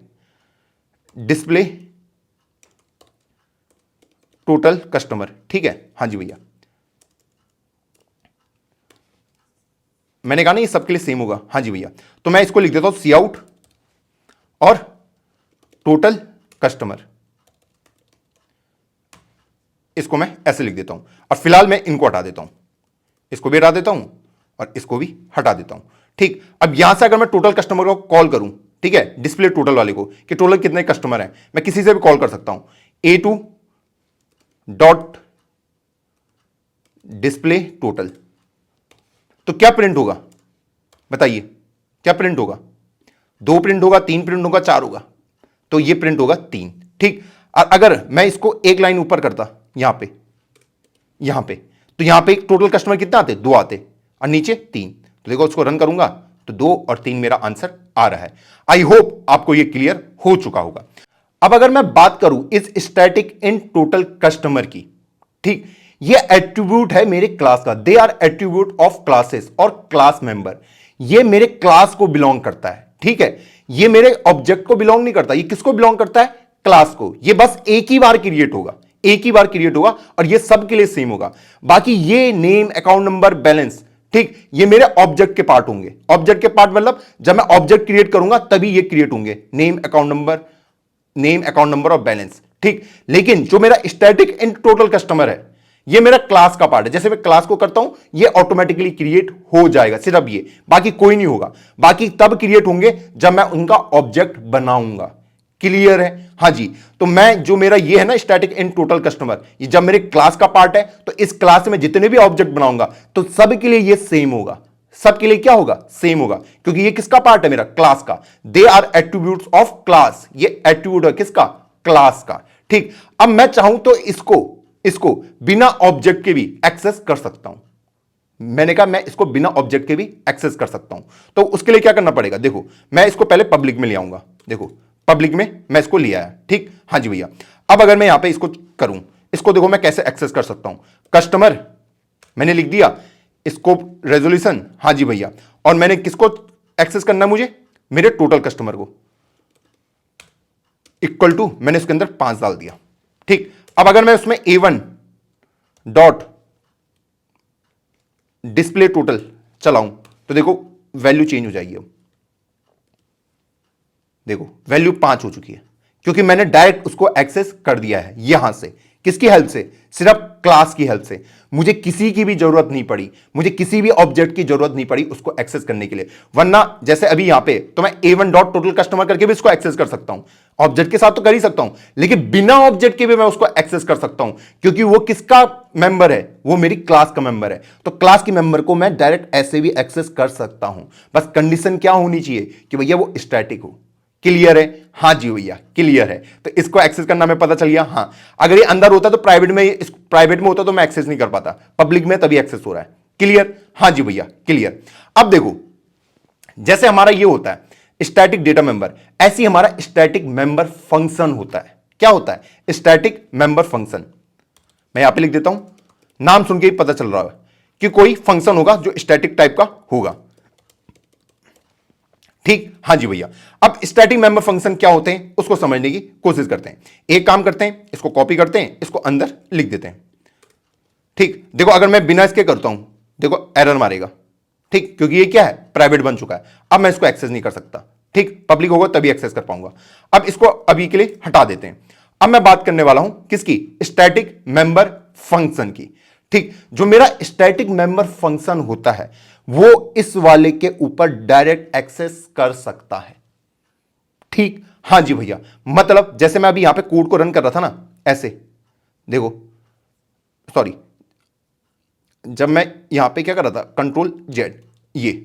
डिस्प्ले टोटल कस्टमर, ठीक है। हाँ जी भैया, मैंने कहा ना ये सबके लिए सेम होगा। हाँ जी भैया, तो मैं इसको लिख देता हूं सी आउट और टोटल कस्टमर, इसको मैं ऐसे लिख देता हूं, और फिलहाल मैं इनको हटा देता हूं, इसको भी हटा देता हूं और इसको भी हटा देता हूं, ठीक। अब यहां से अगर मैं टोटल कस्टमर को कॉल करूं, ठीक है, डिस्प्ले टोटल वाले को, कि टोटल कितने कस्टमर हैं, मैं किसी से भी कॉल कर सकता हूं, A2 डॉट डिस्प्ले टोटल, तो क्या प्रिंट होगा बताइए, क्या प्रिंट होगा, 2 प्रिंट होगा, 3 प्रिंट होगा, 4 होगा, तो ये प्रिंट होगा 3, ठीक। और अगर मैं इसको एक लाइन ऊपर करता यहां पे, तो यहां पे टोटल कस्टमर कितना आते, 2 आते, और नीचे 3, तो देखो उसको रन करूंगा तो 2 और 3 मेरा आंसर आ रहा है। आई होप आपको ये क्लियर हो चुका होगा। अब अगर मैं बात करूं इस स्टैटिक इन टोटल कस्टमर की, ठीक, ये एट्रीब्यूट है मेरे क्लास का, they are attribute of classes और क्लास मेंबर, ये मेरे क्लास को बिलोंग करता है, ठीक है। ये मेरे ऑब्जेक्ट को बिलोंग नहीं करता, ये किसको बिलोंग करता है, क्लास को। ये बस एक ही बार क्रिएट होगा, एक ही बार क्रिएट होगा, और ये सबके लिए सेम होगा। बाकी ये नेम, अकाउंट नंबर, बैलेंस, ठीक, ये मेरे ऑब्जेक्ट के पार्ट होंगे। ऑब्जेक्ट के पार्ट मतलब जब मैं ऑब्जेक्ट क्रिएट करूंगा तभी ये क्रिएट होंगे, नेम, अकाउंट नंबर और बैलेंस, ठीक। लेकिन जो मेरा स्टैटिक इन टोटल कस्टमर है, ये मेरा क्लास का पार्ट है। जैसे मैं क्लास को करता हूं, ये ऑटोमेटिकली क्रिएट हो जाएगा, सिर्फ ये, बाकी कोई नहीं होगा। बाकी तब क्रिएट होंगे जब मैं उनका ऑब्जेक्ट बनाऊंगा। क्लियर है। हाँ जी, तो मैं जो मेरा ये है ना स्टैटिक इन टोटल कस्टमर, ये जब मेरे क्लास का पार्ट है, तो इस क्लास में जितने भी ऑब्जेक्ट बनाऊंगा तो सबके लिए ये सेम होगा, सबके लिए क्या होगा, सेम होगा, क्योंकि ये किसका पार्ट है, मेरा क्लास का। They are attributes of class, ये एट्रीब्यूट है किसका, क्लास का, ठीक, अब मैं चाहूं तो इसको बिना ऑब्जेक्ट के भी एक्सेस कर सकता हूं। मैंने कहा मैं इसको बिना ऑब्जेक्ट के भी एक्सेस कर सकता हूं। तो उसके लिए क्या करना पड़ेगा, देखो मैं इसको पहले पब्लिक में ले आऊंगा। देखो पब्लिक में मैं इसको ले आया, ठीक, हाँ जी भैया। अब अगर मैं यहां पे इसको करूं, इसको देखो मैं कैसे एक्सेस कर सकता हूं। कस्टमर मैंने लिख दिया, स्कोप रेजोल्यूशन, हाँ जी भैया। और मैंने किसको एक्सेस करना है, मुझे मेरे टोटल कस्टमर को, इक्वल टू मैंने इसके अंदर 5 डाल दिया, ठीक। अब अगर मैं उसमें A1 डॉट डिस्प्ले टोटल चलाऊं तो देखो वैल्यू चेंज हो जाएगी। अब देखो वैल्यू 5 हो चुकी है, क्योंकि मैंने डायरेक्ट उसको एक्सेस कर दिया है यहां से। किसकी हेल्प से, सिर्फ क्लास की हेल्प से। मुझे किसी की भी जरूरत नहीं पड़ी, मुझे किसी भी ऑब्जेक्ट की जरूरत नहीं पड़ी उसको एक्सेस करने के लिए। वरना जैसे अभी यहां पे तो मैं A1 डॉट टोटल कस्टमर करके भी इसको एक्सेस कर सकता हूं, ऑब्जेक्ट के साथ तो कर ही सकता हूं, लेकिन बिना ऑब्जेक्ट के भी मैं उसको एक्सेस कर सकता हूं, क्योंकि वो किसका मेंबर है, वो मेरी क्लास का मेंबर है। तो क्लास की मेंबर को मैं डायरेक्ट ऐसे भी एक्सेस कर सकता हूं। बस कंडीशन क्या होनी चाहिए कि भैया वो स्टैटिक हो। क्लियर है, हाँ जी भैया क्लियर है। तो इसको एक्सेस करना मैं पता चल गया। हाँ, अगर ये अंदर होता तो प्राइवेट में होता तो मैं एक्सेस नहीं कर पाता, पब्लिक में तभी एक्सेस हो रहा है। क्लियर, हाँ जी भैया क्लियर। अब देखो जैसे हमारा ये होता है स्टैटिक डेटा मेंबर, ऐसी हमारा स्टैटिक मेंबर फंक्शन होता है। क्या होता है, स्टैटिक मेंबर फंक्शन। मैं यहां पे लिख देता हूं, नाम सुन के ही पता चल रहा है कि कोई फंक्शन होगा जो स्टैटिक टाइप का होगा, ठीक, हाँ जी भैया। अब स्टैटिक मेंबर फंक्शन क्या होते हैं उसको समझने की कोशिश करते हैं। एक काम करते हैं, इसको कॉपी करते हैं, इसको अंदर लिख देते हैं, ठीक। देखो अगर मैं बिना इसके करता हूं, देखो एरर मारेगा, ठीक, क्योंकि ये क्या है, प्राइवेट बन चुका है। अब मैं इसको एक्सेस नहीं कर सकता, ठीक, पब्लिक होगा तभी एक्सेस कर पाऊंगा। अब इसको अभी के लिए हटा देते हैं। अब मैं बात करने वाला हूं किसकी, स्टैटिक मेंबर फंक्शन की, ठीक। जो मेरा स्टैटिक मेंबर फंक्शन होता है वो इस वाले के ऊपर डायरेक्ट एक्सेस कर सकता है, ठीक, हाँ जी भैया। मतलब जैसे मैं अभी यहां पे कोड को रन कर रहा था ना, ऐसे देखो, सॉरी, जब मैं यहां पे क्या कर रहा था, Ctrl+Z, ये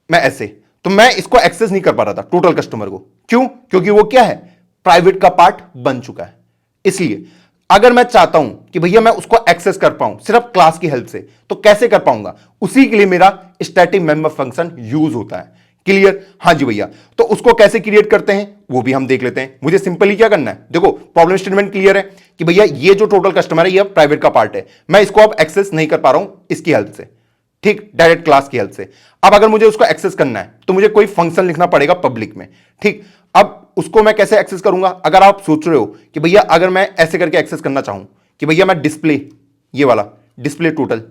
मैं ऐसे, तो मैं इसको एक्सेस नहीं कर पा रहा था टोटल कस्टमर को। क्यों, क्योंकि वो क्या है, प्राइवेट का पार्ट बन चुका है। इसलिए अगर मैं चाहता हूं कि भैया मैं उसको एक्सेस कर पाऊं सिर्फ क्लास की हेल्प से, तो कैसे कर पाऊंगा, उसी के लिए मेरा स्टैटिक मेंबर फंक्शन यूज होता है। क्लियर, हाँ जी भैया। तो उसको कैसे क्रिएट करते हैं वो भी हम देख लेते हैं। मुझे सिंपली क्या करना है, देखो प्रॉब्लम स्टेटमेंट क्लियर है कि भैया ये जो टोटल कस्टमर है ये प्राइवेट का पार्ट है, मैं इसको अब एक्सेस नहीं कर पा रहा हूं इसकी हेल्प से, ठीक, डायरेक्ट क्लास की हेल्प से। अब अगर मुझे उसको एक्सेस करना है तो मुझे कोई फंक्शन लिखना पड़ेगा पब्लिक में, ठीक। अब उसको मैं कैसे एक्सेस करूंगा, अगर आप सोच रहे हो कि भैया अगर मैं ऐसे करके एक्सेस करना चाहूं कि भैया मैं डिस्प्ले, ये वाला डिस्प्ले टोटल,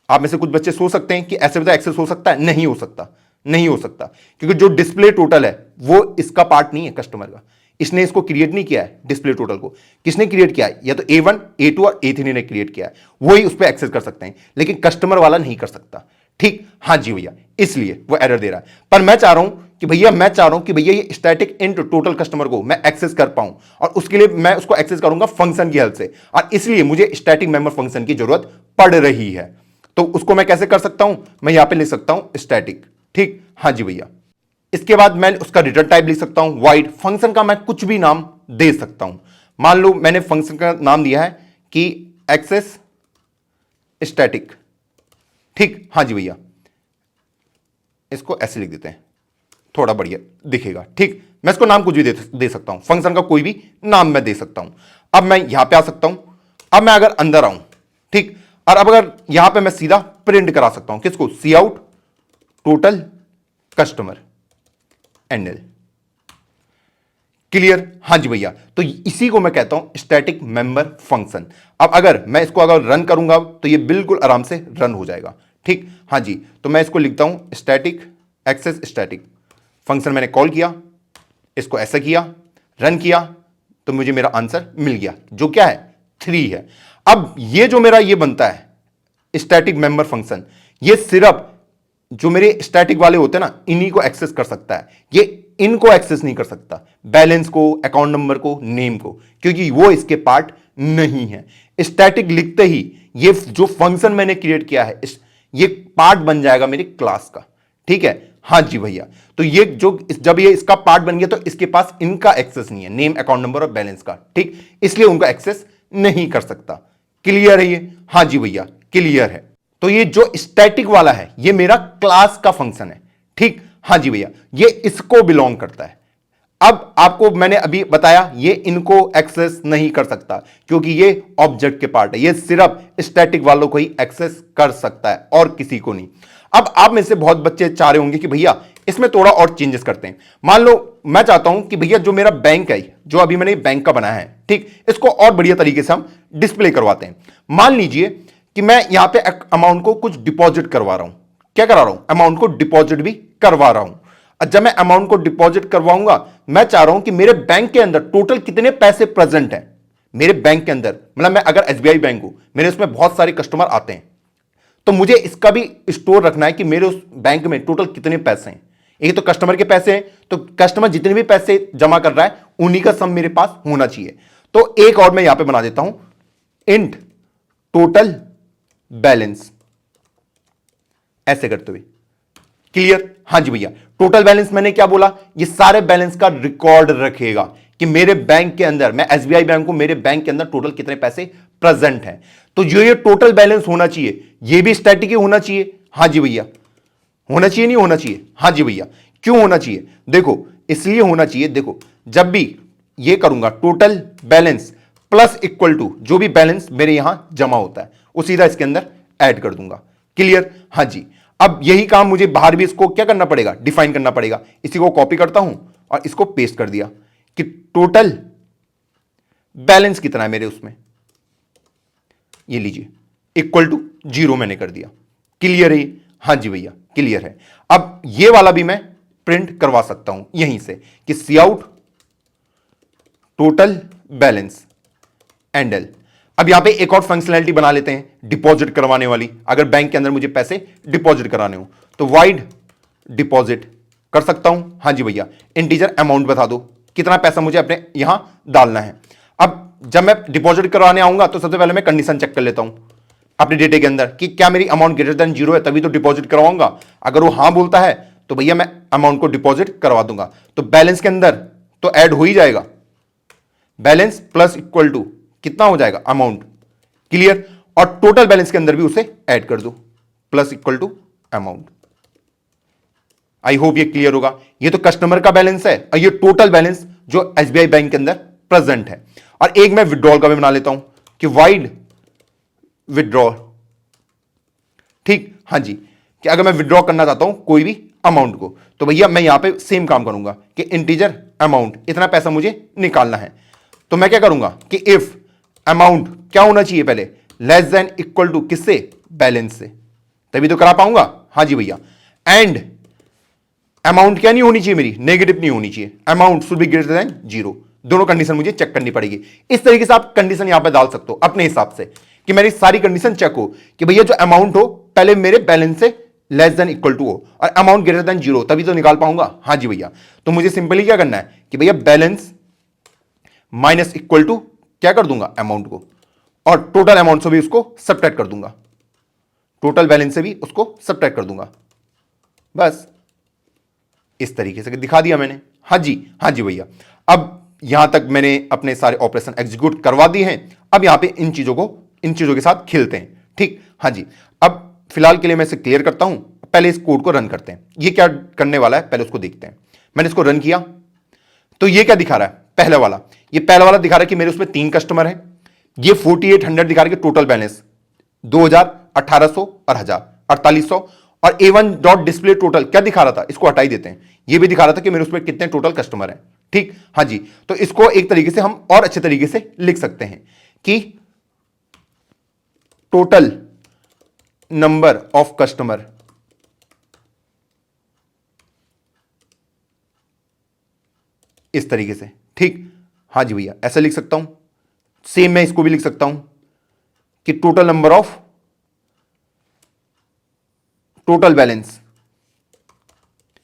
आप में से कुछ बच्चे सोच सकते हैं कि ऐसे भी एक्सेस हो सकता है, नहीं हो सकता, नहीं हो सकता, क्योंकि जो डिस्प्ले टोटल है वो इसका पार्ट नहीं है कस्टमर का। इसने इसको क्रिएट नहीं किया है, डिस्प्ले टोटल को किसने क्रिएट किया है, या तो A1, A2 और A3 ने क्रिएट किया है, वही उस पर एक्सेस कर सकते हैं, लेकिन कस्टमर वाला नहीं कर सकता, ठीक, हाँ जी भैया। इसलिए वो एरर दे रहा है। पर मैं चाह रहा हूं कि भैया ये स्टैटिक इंट टोटल कस्टमर को मैं एक्सेस कर पाऊं, और उसके लिए मैं उसको एक्सेस करूंगा फंक्शन की हेल्प से, और इसलिए मुझे स्टैटिक मेंबर फंक्शन की जरूरत पड़ रही है। तो उसको मैं कैसे कर सकता हूं, मैं यहां पे लिख सकता हूं स्टैटिक, ठीक, हाँ जी भैया। इसके बाद मैं उसका रिटर्न टाइप लिख सकता हूं वाइड, फंक्शन का मैं कुछ भी नाम दे सकता हूं। मान लो मैंने फंक्शन का नाम दिया है कि एक्सेस स्टैटिक, ठीक, हाँ जी भैया। इसको ऐसे लिख देते हैं, थोड़ा बढ़िया दिखेगा, ठीक। मैं इसको नाम कुछ भी दे सकता हूं, फंक्शन का कोई भी नाम मैं दे सकता हूं। अब मैं यहां पे आ सकता हूं, अब मैं अगर अंदर आऊं, ठीक, और अब अगर यहां पे मैं सीधा प्रिंट करा सकता हूं किसको, सी आउट टोटल कस्टमर एनएल। क्लियर, हाँ जी भैया। तो इसी को मैं कहता हूं स्टैटिक मेंबर फंक्शन। अब अगर मैं इसको अगर रन करूंगा तो ये बिल्कुल आराम से रन हो जाएगा, ठीक, हाँ जी। तो मैं इसको लिखता हूं स्टैटिक एक्सेस स्टैटिक फंक्शन, मैंने कॉल किया, इसको ऐसा किया, रन किया, तो मुझे मेरा आंसर मिल गया जो क्या है, 3 है। अब ये जो मेरा ये बनता है स्टैटिक मेंबर फंक्शन, ये सिर्फ जो मेरे स्टैटिक वाले होते हैं ना इन्हीं को एक्सेस कर सकता है, ये इनको एक्सेस नहीं कर सकता, बैलेंस को, अकाउंट नंबर को, नेम को, क्योंकि वो इसके पार्ट नहीं है। स्टैटिक लिखते ही ये जो फंक्शन मैंने क्रिएट किया है ये पार्ट बन जाएगा मेरी क्लास का, ठीक है, हाँ जी भैया। तो ये जो जब ये इसका पार्ट बन गया तो इसके पास इनका एक्सेस नहीं है, नेम, अकाउंट नंबर और बैलेंस का, ठीक, इसलिए उनका एक्सेस नहीं कर सकता। क्लियर है ये? हाँ जी भैया क्लियर है। तो ये जो स्टैटिक वाला है ये मेरा क्लास का फंक्शन है, ठीक, हाँ जी भैया, ये इसको बिलोंग करता है। अब आपको मैंने अभी बताया ये इनको एक्सेस नहीं कर सकता क्योंकि ये ऑब्जेक्ट के पार्ट है, ये सिर्फ स्टैटिक वालों को ही एक्सेस कर सकता है और किसी को नहीं। अब आप में से बहुत बच्चे चाह रहे होंगे कि भैया इसमें थोड़ा और चेंजेस करते हैं। मान लो मैं चाहता हूं कि भैया जो मेरा बैंक है, जो अभी मैंने बैंक का बनाया है, ठीक, इसको और बढ़िया तरीके से हम डिस्प्ले करवाते हैं। मान लीजिए कि मैं यहां पे अमाउंट को कुछ डिपॉजिट करवा रहा हूं। क्या करा रहा हूं? अमाउंट को डिपॉजिट भी करवा रहा हूं। जब मैं अमाउंट को डिपॉजिट करवाऊंगा, मैं चाह रहा हूं कि मेरे बैंक के अंदर टोटल कितने पैसे प्रेजेंट हैं मेरे बैंक के अंदर। मतलब मैं अगर एसबीआई बैंक हूं, मेरे उसमें बहुत सारे कस्टमर आते हैं, तो मुझे इसका भी स्टोर रखना है कि मेरे उस बैंक में टोटल कितने पैसे हैं। एक तो कस्टमर के पैसे हैं, तो कस्टमर जितने भी पैसे जमा कर रहा है उन्हीं का सम मेरे पास होना चाहिए। तो एक और मैं यहां पे बना देता हूं, इंट टोटल बैलेंस, ऐसे करते हुए। क्लियर? हाँ जी भैया। टोटल बैलेंस मैंने क्या बोला? ये सारे बैलेंस का रिकॉर्ड रखेगा कि मेरे बैंक के अंदर, मैं एसबीआई बैंक हूं, मेरे बैंक के अंदर टोटल कितने पैसे प्रेजेंट हैं। तो जो ये टोटल बैलेंस होना चाहिए ये भी स्टैटिक ही होना चाहिए। हाँ जी भैया। होना चाहिए नहीं होना चाहिए? हाँ जी भैया। क्यों होना चाहिए? देखो इसलिए होना चाहिए, देखो जब भी ये करूंगा total balance plus equal to जो भी बैलेंस मेरे यहां जमा होता है वो सीधा इसके अंदर ऐड कर दूंगा। क्लियर? हाँ जी। अब यही काम मुझे बाहर भी इसको क्या करना पड़ेगा? डिफाइन करना पड़ेगा। इसी को कॉपी करता हूं और इसको पेस्ट कर दिया कि टोटल बैलेंस कितना है मेरे उसमें, ये लीजिए, इक्वल टू 0 मैंने कर दिया। क्लियर है? हाँ जी भैया क्लियर है। अब ये वाला भी मैं प्रिंट करवा सकता हूं यहीं से कि सी आउट टोटल बैलेंस एंडल। अब यहां पे एक और फंक्शनैलिटी बना लेते हैं डिपॉजिट करवाने वाली। अगर बैंक के अंदर मुझे पैसे डिपॉजिट कराने हो तो वाइड डिपॉजिट कर सकता हूं। हाँ जी भैया। इंटीजर अमाउंट बता दो कितना पैसा मुझे अपने यहां डालना है। अब जब मैं डिपॉजिट करवाने आऊंगा तो सबसे पहले मैं कंडीशन चेक कर लेता हूं अपने डेटे के अंदर कि क्या मेरी अमाउंट ग्रेटर देन 0 है, तभी तो डिपॉजिट करवाऊंगा। अगर वो हां बोलता है तो भैया मैं अमाउंट को डिपॉजिट करवा दूंगा। तो बैलेंस के अंदर तो ऐड हो ही जाएगा, बैलेंस प्लस इक्वल टू कितना हो जाएगा? अमाउंट। क्लियर? और टोटल बैलेंस के अंदर भी उसे ऐड कर दो, plus equal to amount. I hope ये क्लियर होगा। ये तो कस्टमर का बैलेंस है और ये टोटल बैलेंस जो एसबीआई बैंक के अंदर प्रेजेंट है। और एक मैं विड्रॉल का भी बना लेता हूं कि वाइड विड्रॉ। ठीक, हाँ जी, कि अगर मैं विड्रॉ करना चाहता हूं कोई भी अमाउंट को तो भैया मैं यहां पे सेम काम करूंगा कि इंटीजर अमाउंट, इतना पैसा मुझे निकालना है। तो मैं क्या करूंगा कि इफ अमाउंट क्या होना चाहिए पहले? लेस देन इक्वल टू किससे? बैलेंस से, तभी तो करा पाऊंगा। हाँ जी भैया। एंड अमाउंट क्या नहीं होनी चाहिए मेरी? नेगेटिव नहीं होनी चाहिए। Amount should be greater than 0। दोनों कंडीशन मुझे चेक करनी पड़ेगी। इस तरीके से आप कंडीशन यहां पे डाल सकते हो अपने हिसाब से कि मेरी सारी कंडीशन चेक हो कि भैया जो अमाउंट हो पहले मेरे बैलेंस से लेस देन इक्वल टू हो और अमाउंट ग्रेटर देन 0, तभी तो निकाल पाऊंगा। हाँ जी भैया। तो मुझे सिंपली क्या करना है कि भैया बैलेंस माइनस इक्वल टू क्या कर दूंगा? अमाउंट को, और टोटल अमाउंट से भी उसको सब्ट्रैक्ट कर दूंगा, टोटल बैलेंस से भी उसको सब्ट्रैक्ट कर दूंगा। बस इस तरीके से दिखा दिया मैंने। हाँ जी, हाँ जी भैया। अब यहां तक मैंने अपने सारे ऑपरेशन एग्जीक्यूट करवा दिए हैं। अब यहां पे इन चीजों के साथ खेलते हैं। ठीक, हाँ जी। अब फिलहाल के लिए मैं इसे क्लियर करता हूं, पहले इस कोड को रन करते हैं। ये क्या करने वाला है पहले उसको देखते हैं। मैंने इसको रन किया तो ये क्या दिखा रहा है? पहला वाला, ये पहला वाला दिखा रहा है कि मेरे उसमें 3 कस्टमर हैं। ये 4800 दिखा रहा है कि टोटल बैलेंस 2000, 1800 और 1000, 4800। और A1 डॉट डिस्प्ले टोटल क्या दिखा रहा था? इसको हटा ही देते हैं। ये भी दिखा रहा था कि मेरे उसमें कितने टोटल कस्टमर हैं। ठीक, हाँ जी। तो इसको एक तरीके से हम और अच्छे तरीके से लिख सकते हैं कि टोटल नंबर ऑफ कस्टमर इस तरीके से। ठीक, हाँ जी भैया, ऐसा लिख सकता हूं। सेम मैं इसको भी लिख सकता हूं कि total number of total balance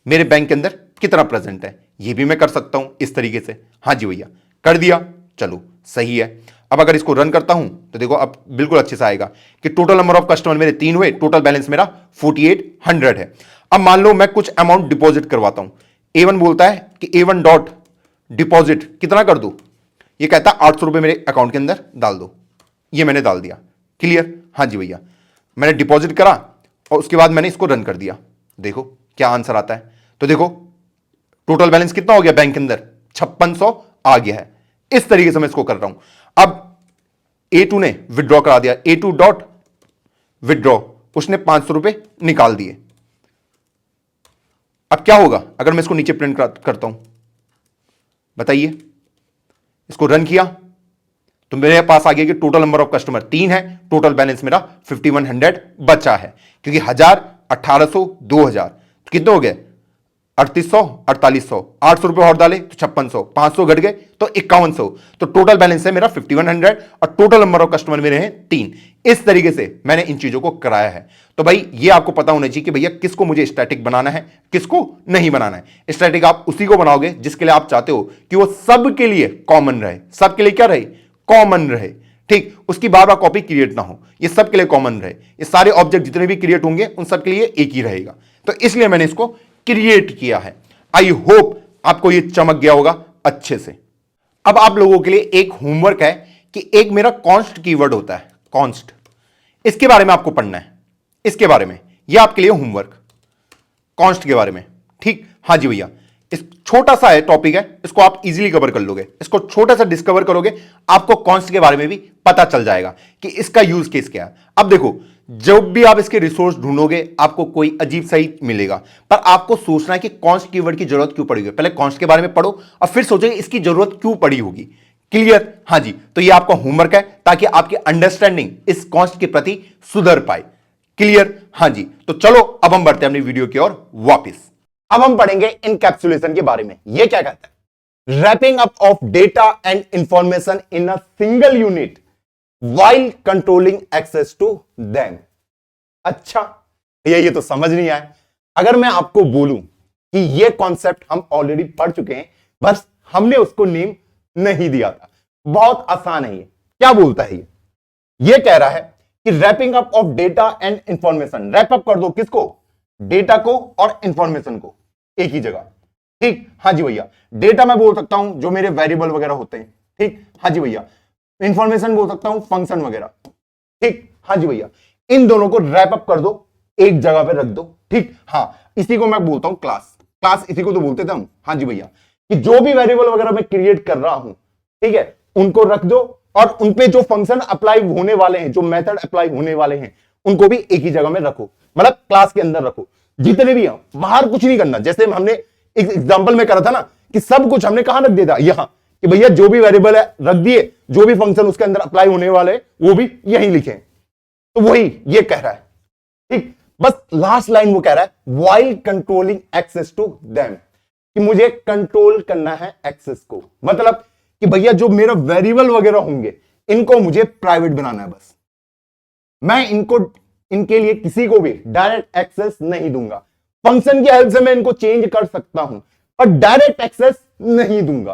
मेरे बैंक के अंदर कितना प्रेजेंट है, ये भी मैं कर सकता हूं इस तरीके से। हाँ जी भैया, कर दिया। चलो सही है। अब अगर इसको रन करता हूं तो देखो अब बिल्कुल अच्छे से आएगा कि टोटल नंबर ऑफ कस्टमर मेरे 3 हुए, टोटल बैलेंस मेरा 4800 है। अब मान लो मैं कुछ अमाउंट डिपॉजिट करवाता हूं, A1 बोलता है कि A1 डॉट डिपॉजिट कितना कर दूं, ये कहता है 800 रुपए मेरे अकाउंट के अंदर डाल दो। ये मैंने डाल दिया, क्लियर? हाँ जी भैया, मैंने डिपॉजिट करा और उसके बाद मैंने इसको रन कर दिया। देखो क्या आंसर आता है। तो देखो टोटल बैलेंस कितना हो गया बैंक के अंदर, 5600 आ गया है। इस तरीके से मैं इसको कर रहा हूं। अब A2 ने विड्रॉ करा दिया, A2 डॉट विड्रॉ, उसने 500 रुपए निकाल दिए। अब क्या होगा अगर मैं इसको नीचे प्रिंट करता हूं, बताइए? इसको रन किया तो मेरे पास आ गया कि टोटल नंबर ऑफ कस्टमर 3 है, टोटल बैलेंस मेरा 5100 बचा है, क्योंकि 1000, 1800, 2000 तो कितने हो गए, 3800, 4800, 800 रुपए और डाले तो 5600, 500 घट गए तो 5100, तो टोटल बैलेंस है मेरा 5100 और टोटल नंबर ऑफ कस्टमर मेरे हैं 3। इस तरीके से मैंने इन चीजों को कराया है। तो भाई ये आपको पता होना चाहिए कि भैया किसको मुझे स्टैटिक बनाना है, किसको नहीं बनाना है। स्टैटिक आप उसी को बनाओगे जिसके लिए आप चाहते हो कि वो सबके लिए कॉमन रहे। सबके लिए क्या रहे, कॉमन रहे, ठीक? उसकी बार बार कॉपी क्रिएट ना हो, ये सबके लिए कॉमन रहे। ये सारे ऑब्जेक्ट जितने भी क्रिएट होंगे उन सबके लिए एक ही रहेगा। तो इसलिए मैंने इसको क्रिएट किया है। आई होप आपको ये चमक गया होगा अच्छे से। अब आप लोगों के लिए एक होमवर्क है कि एक मेरा कॉन्स्ट कीवर्ड होता है, कॉन्स्ट, इसके बारे में आपको पढ़ना है। इसके बारे में यह आपके लिए होमवर्क, कॉन्स्ट के बारे में, ठीक? हाँ जी भैया, इस छोटा सा है टॉपिक है, इसको आप इजीली कवर कर लोगे। इसको छोटा सा डिस्कवर करोगे, आपको कॉन्स्ट के बारे में भी पता चल जाएगा कि इसका यूज केस क्या है। अब देखो, जब भी आप इसके रिसोर्स ढूंढोगे आपको कोई अजीब सा ही मिलेगा, पर आपको सोचना है कि कॉन्स्ट कीवर्ड की जरूरत क्यों पड़ी होगी। पहले कॉन्स्ट के बारे में पढ़ो और फिर सोचोगे इसकी जरूरत क्यों पड़ी होगी। क्लियर? हाँ जी, तो ये आपका होमवर्क है ताकि आपकी अंडरस्टैंडिंग इस कॉन्स्ट के प्रति सुधर पाए। क्लियर? हाँ जी, तो चलो अब हम बढ़ते हैं अपनी वीडियो की ओर वापिस। अब हम पढ़ेंगे इनकैप्सुलेशन के बारे में। यह क्या कहता है, wrapping up of data and information in a single unit while controlling access to them। अच्छा, ये तो समझ नहीं आया। अगर मैं आपको बोलूं कि ये कॉन्सेप्ट हम ऑलरेडी पढ़ चुके हैं, बस हमने उसको नेम नहीं दिया था। बहुत आसान है ये। क्या बोलता है ये कह रहा है कि wrapping up of data and information, wrap up कर दो किसको, डेटा को और इंफॉर्मेशन को एक ही जगह, ठीक? हाँ जी भैया, डेटा मैं बोल सकता हूं जो मेरे वेरिएबल वगैरह होते हैं, ठीक? हाँ जी भैया, इंफॉर्मेशन बोल सकता हूं फंक्शन वगैरह, ठीक? हाँ जी भैया, इन दोनों को रैप अप कर दो, एक जगह पे रख दो, ठीक? हाँ, इसी को मैं बोलता हूं क्लास। क्लास इसी को तो बोलते थे हम। हाँ जी भैया, कि जो भी वेरिएबल वगैरह मैं क्रिएट कर रहा हूं, ठीक है, उनको रख दो और उनपे जो फंक्शन अप्लाई होने वाले हैं, जो मेथड अप्लाई होने वाले हैं, उनको भी एक ही जगह में रखो, मतलब क्लास के अंदर रखो। जितने भी हैं, बाहर कुछ नहीं करना। जैसे हमने एक एग्जांपल में करा था ना कि सब कुछ हमने कहां रख दिया था, यहां, कि भैया जो भी वेरिएबल है रख दिए, जो भी फंक्शन उसके अंदर अप्लाई होने वाले वो भी यहीं लिखे। तो वही ये कह रहा है, ठीक? बस लास्ट लाइन वो कह रहा है while controlling access to them, कि मुझे कंट्रोल करना है एक्सेस को। मतलब कि भैया जो मेरा वेरिएबल वगैरह होंगे इनको मुझे प्राइवेट बनाना है। बस मैं इनके लिए किसी को भी डायरेक्ट एक्सेस नहीं दूंगा। फंक्शन की हेल्प से मैं इनको चेंज कर सकता हूं, पर डायरेक्ट एक्सेस नहीं दूंगा,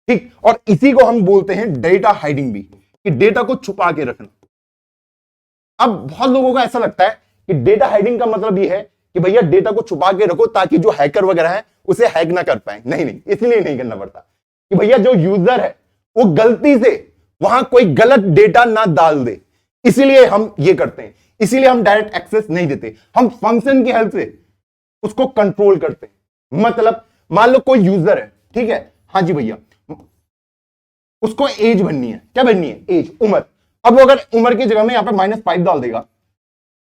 ठीक? और इसी को हम बोलते हैं डेटा हाइडिंग भी, कि डेटा को छुपा के रखना। अब बहुत लोगों को ऐसा लगता है कि डेटा हाइडिंग का मतलब यह है कि भैया डेटा को छुपा के रखो ताकि जो हैकर वगैरह है उसे हैक ना कर पाए। नहीं, इसलिए नहीं करना पड़ता कि भैया जो यूजर है वो गलती से वहां कोई गलत डेटा ना डाल दे, इसीलिए हम ये करते हैं। इसीलिए हम डायरेक्ट एक्सेस नहीं देते, हम फंक्शन की हेल्प से उसको कंट्रोल करते हैं। मतलब मान लो कोई यूजर है, ठीक है, हाँ जी भैया, उसको एज भरनी है। क्या भरनी है? एज, उम्र। अब वो अगर उम्र की जगह में यहां पे -5 डाल देगा,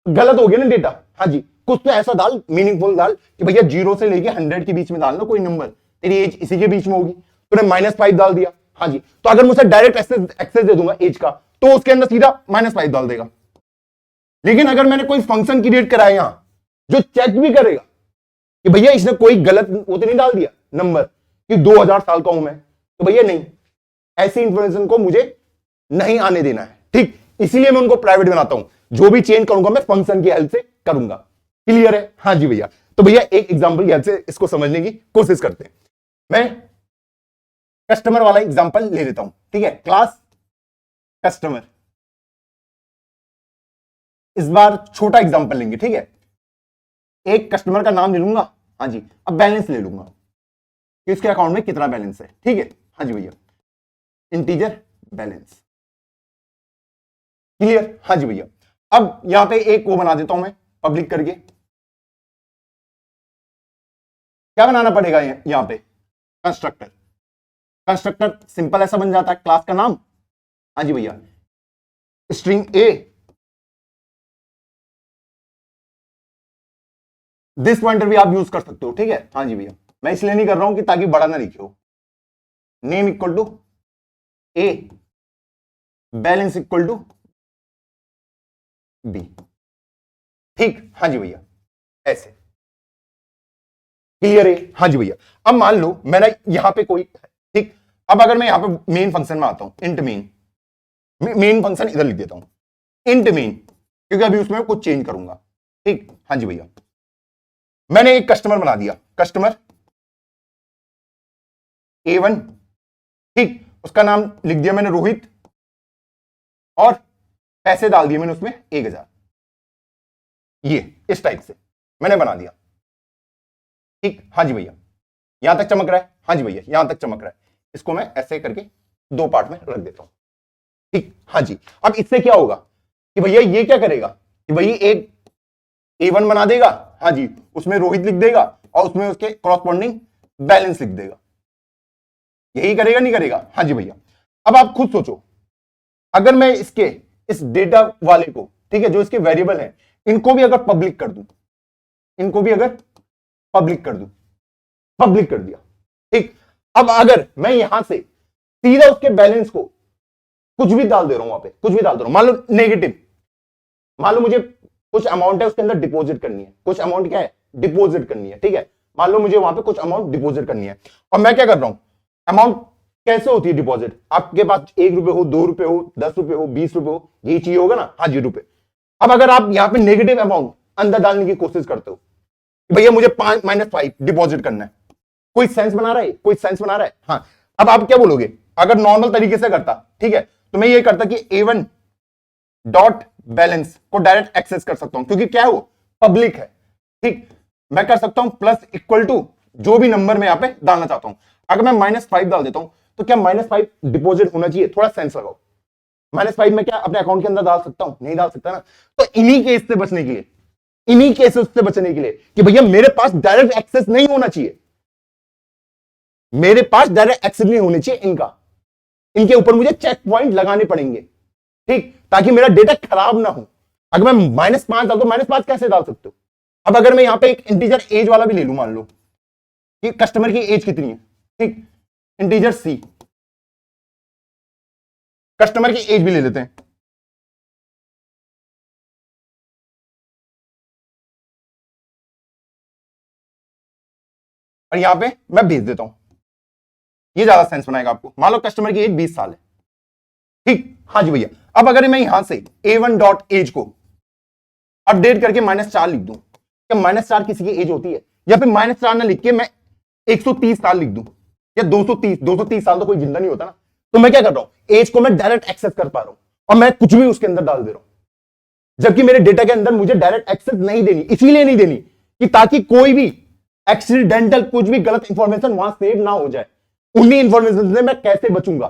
गलत हो गया ना डेटा। हाँ जी, कुछ तो ऐसा डाल, मीनिंगफुल डाल कि भैया 0 से लेके 100 के बीच में डालना कोई नंबर, तेरी एज इसी के बीच में होगी। तूने -5 डाल दिया, हाँ जी, तो अगर मुझे डायरेक्ट एक्सेस दे दूंगा एज का, तो उसके अंदर सीधा -5 डाल देगा। लेकिन अगर मैंने कोई फंक्शन क्रिएट कराया यहां जो चेक भी करेगा कि भैया इसने कोई गलत वो तो नहीं डाल दिया नंबर कि 2000 साल का हूं मैं, तो भैया नहीं, ऐसी इंफॉर्मेशन को मुझे नहीं आने देना है, ठीक? इसीलिए मैं उनको प्राइवेट बनाता हूं। जो भी चेंज करूंगा मैं फंक्शन की हेल्प से करूंगा। क्लियर है? हाँ जी भैया, तो भैया एक एग्जांपल की हेल्प से इसको समझने की कोशिश करते हैं। मैं कस्टमर वाला एग्जांपल ले लेता हूं, ठीक है? क्लास कस्टमर, इस बार छोटा एग्जांपल लेंगे, ठीक है? एक कस्टमर का नाम ले लूंगा, हाँ जी, अब बैलेंस ले लूंगा कि उसके अकाउंट में कितना बैलेंस है, ठीक है, हाँ जी भैया, इंटीजर बैलेंस, क्लियर, हाँ जी भैया। अब यहां पे एक वो बना देता हूं मैं पब्लिक करके, क्या बनाना पड़ेगा यहां पे, कंस्ट्रक्टर। कंस्ट्रक्टर सिंपल ऐसा बन जाता है, क्लास का नाम, हाँ जी भैया, स्ट्रिंग ए, दिस पॉइंटर भी आप यूज कर सकते हो, ठीक है, हाँ जी भैया, मैं इसलिए नहीं कर रहा हूं कि ताकि बड़ा ना लिखे हो। Name equal to A, balance equal to B, ठीक, हाँ जी भैया, ऐसे, क्लियर है, हाँ जी भैया। अब मान लो मैंने यहां पे कोई, ठीक, अब अगर मैं यहां पे मेन फंक्शन में आता हूं, इंट मेन, मेन फंक्शन इधर लिख देता हूं इंट मेन, क्योंकि अभी उसमें कुछ चेंज करूंगा, ठीक, हाँ जी भैया। मैंने एक कस्टमर बना दिया, कस्टमर A1, ठीक, उसका नाम लिख दिया मैंने रोहित, और पैसे डाल दिए मैंने उसमें 1000, ये इस टाइप से मैंने बना दिया, ठीक, हाँ जी भैया, यहां तक चमक रहा है, हाँ जी भैया, यहां तक चमक रहा है। इसको मैं ऐसे करके दो पार्ट में रख देता हूं, ठीक, हाँ जी। अब इससे क्या होगा कि भैया ये क्या करेगा कि भैया एक A1 बना देगा, हाँ जी, उसमें रोहित लिख देगा और उसमें उसके कॉरस्पॉन्डिंग बैलेंस लिख देगा, यही करेगा नहीं करेगा, हाँ जी भैया। अब आप खुद सोचो, अगर मैं इसके इस डेटा वाले को, ठीक है, जो इसके वेरिएबल है, इनको भी अगर पब्लिक कर दूं, इनको भी अगर पब्लिक कर दूं, पब्लिक कर दिया, ठीक, अब अगर मैं यहां से सीधा उसके बैलेंस को कुछ भी डाल दे रहा हूं, वहां पे कुछ भी डाल दे रहा हूं, मान लो नेगेटिव, मान लो मुझे कुछ अमाउंट है उसके अंदर डिपॉजिट करनी है, कुछ अमाउंट क्या है, डिपॉजिट करनी है, ठीक है, मान लो मुझे वहां पे कुछ अमाउंट डिपॉजिट करनी है, और मैं क्या कर रहा हूं, अमाउंट कैसे होती है डिपॉजिट, आपके पास 1 रुपए हो, 2 रुपए हो, 10 रुपए हो, 20 रुपए हो, यही चाहिए होगा ना, हाँ जी, रुपए। अब अगर आप यहां पे नेगेटिव अमाउंट अंदर डालने की कोशिश करते हो, भैया मुझे 5 - 5 डिपॉजिट करना है, कोई सेंस बना रहा है, कोई सेंस बना रहा है, हाँ। अब आप क्या बोलोगे, अगर नॉर्मल तरीके से करता, ठीक है, तो मैं ये करता कि A1 डॉट बैलेंस को डायरेक्ट एक्सेस कर सकता हूं, क्योंकि क्या है वो पब्लिक है, ठीक, मैं कर सकता हूं प्लस इक्वल टू जो भी नंबर मैं यहां पे डालना चाहता हूं। अगर मैं -5 डाल देता हूं, तो क्या -5 डिपॉजिट होना चाहिए, थोड़ा सेंस लगाओ, -5 में क्या अपने अकाउंट के अंदर डाल सकता हूं, नहीं डाल सकता ना। तो इन्हीं केस से बचने के लिए, इन्हीं केसेस से बचने के लिए कि भैया मेरे पास डायरेक्ट एक्सेस नहीं होना चाहिए, मेरे पास डायरेक्ट एक्सेस नहीं होनी चाहिए, इनके ऊपर मुझे चेक पॉइंट लगाने पड़ेंगे, ठीक, ताकि मेरा डेटा खराब ना हो। अगर मैं -5 डाल दो, -5 कैसे डाल सकते हो। अब अगर मैं यहां पे एक इंटीजर एज वाला भी ले लूं, मान लो कि कस्टमर की एज कितनी है, ठीक, इंटीजर सी, कस्टमर की एज भी ले लेते हैं, और यहां पे मैं भेज देता हूं, ये ज्यादा सेंस बनाएगा आपको। मान लो कस्टमर की एज 20 साल है, ठीक, हाँ जी भैया। अब अगर मैं यहां से A1 डॉट एज को अपडेट करके -4 लिख दूं, क्या -4 किसी की एज होती है, या फिर -4 ना लिख के मैं 130 साल लिख दूं, या 230 साल तो कोई जिंदा नहीं होता ना। तो मैं क्या कर रहा हूं, एज को मैं डायरेक्ट एक्सेस कर पा रहा हूं, और मैं कुछ भी उसके अंदर डाल दे रहा हूं, जबकि मेरे डेटा के अंदर मुझे डायरेक्ट एक्सेस नहीं देनी, इसीलिए नहीं देनी कि ताकि कोई भी एक्सीडेंटल कुछ भी गलत इंफॉर्मेशन वहां सेव ना हो जाए। उन्हीं इंफॉर्मेशन से मैं कैसे बचूंगा,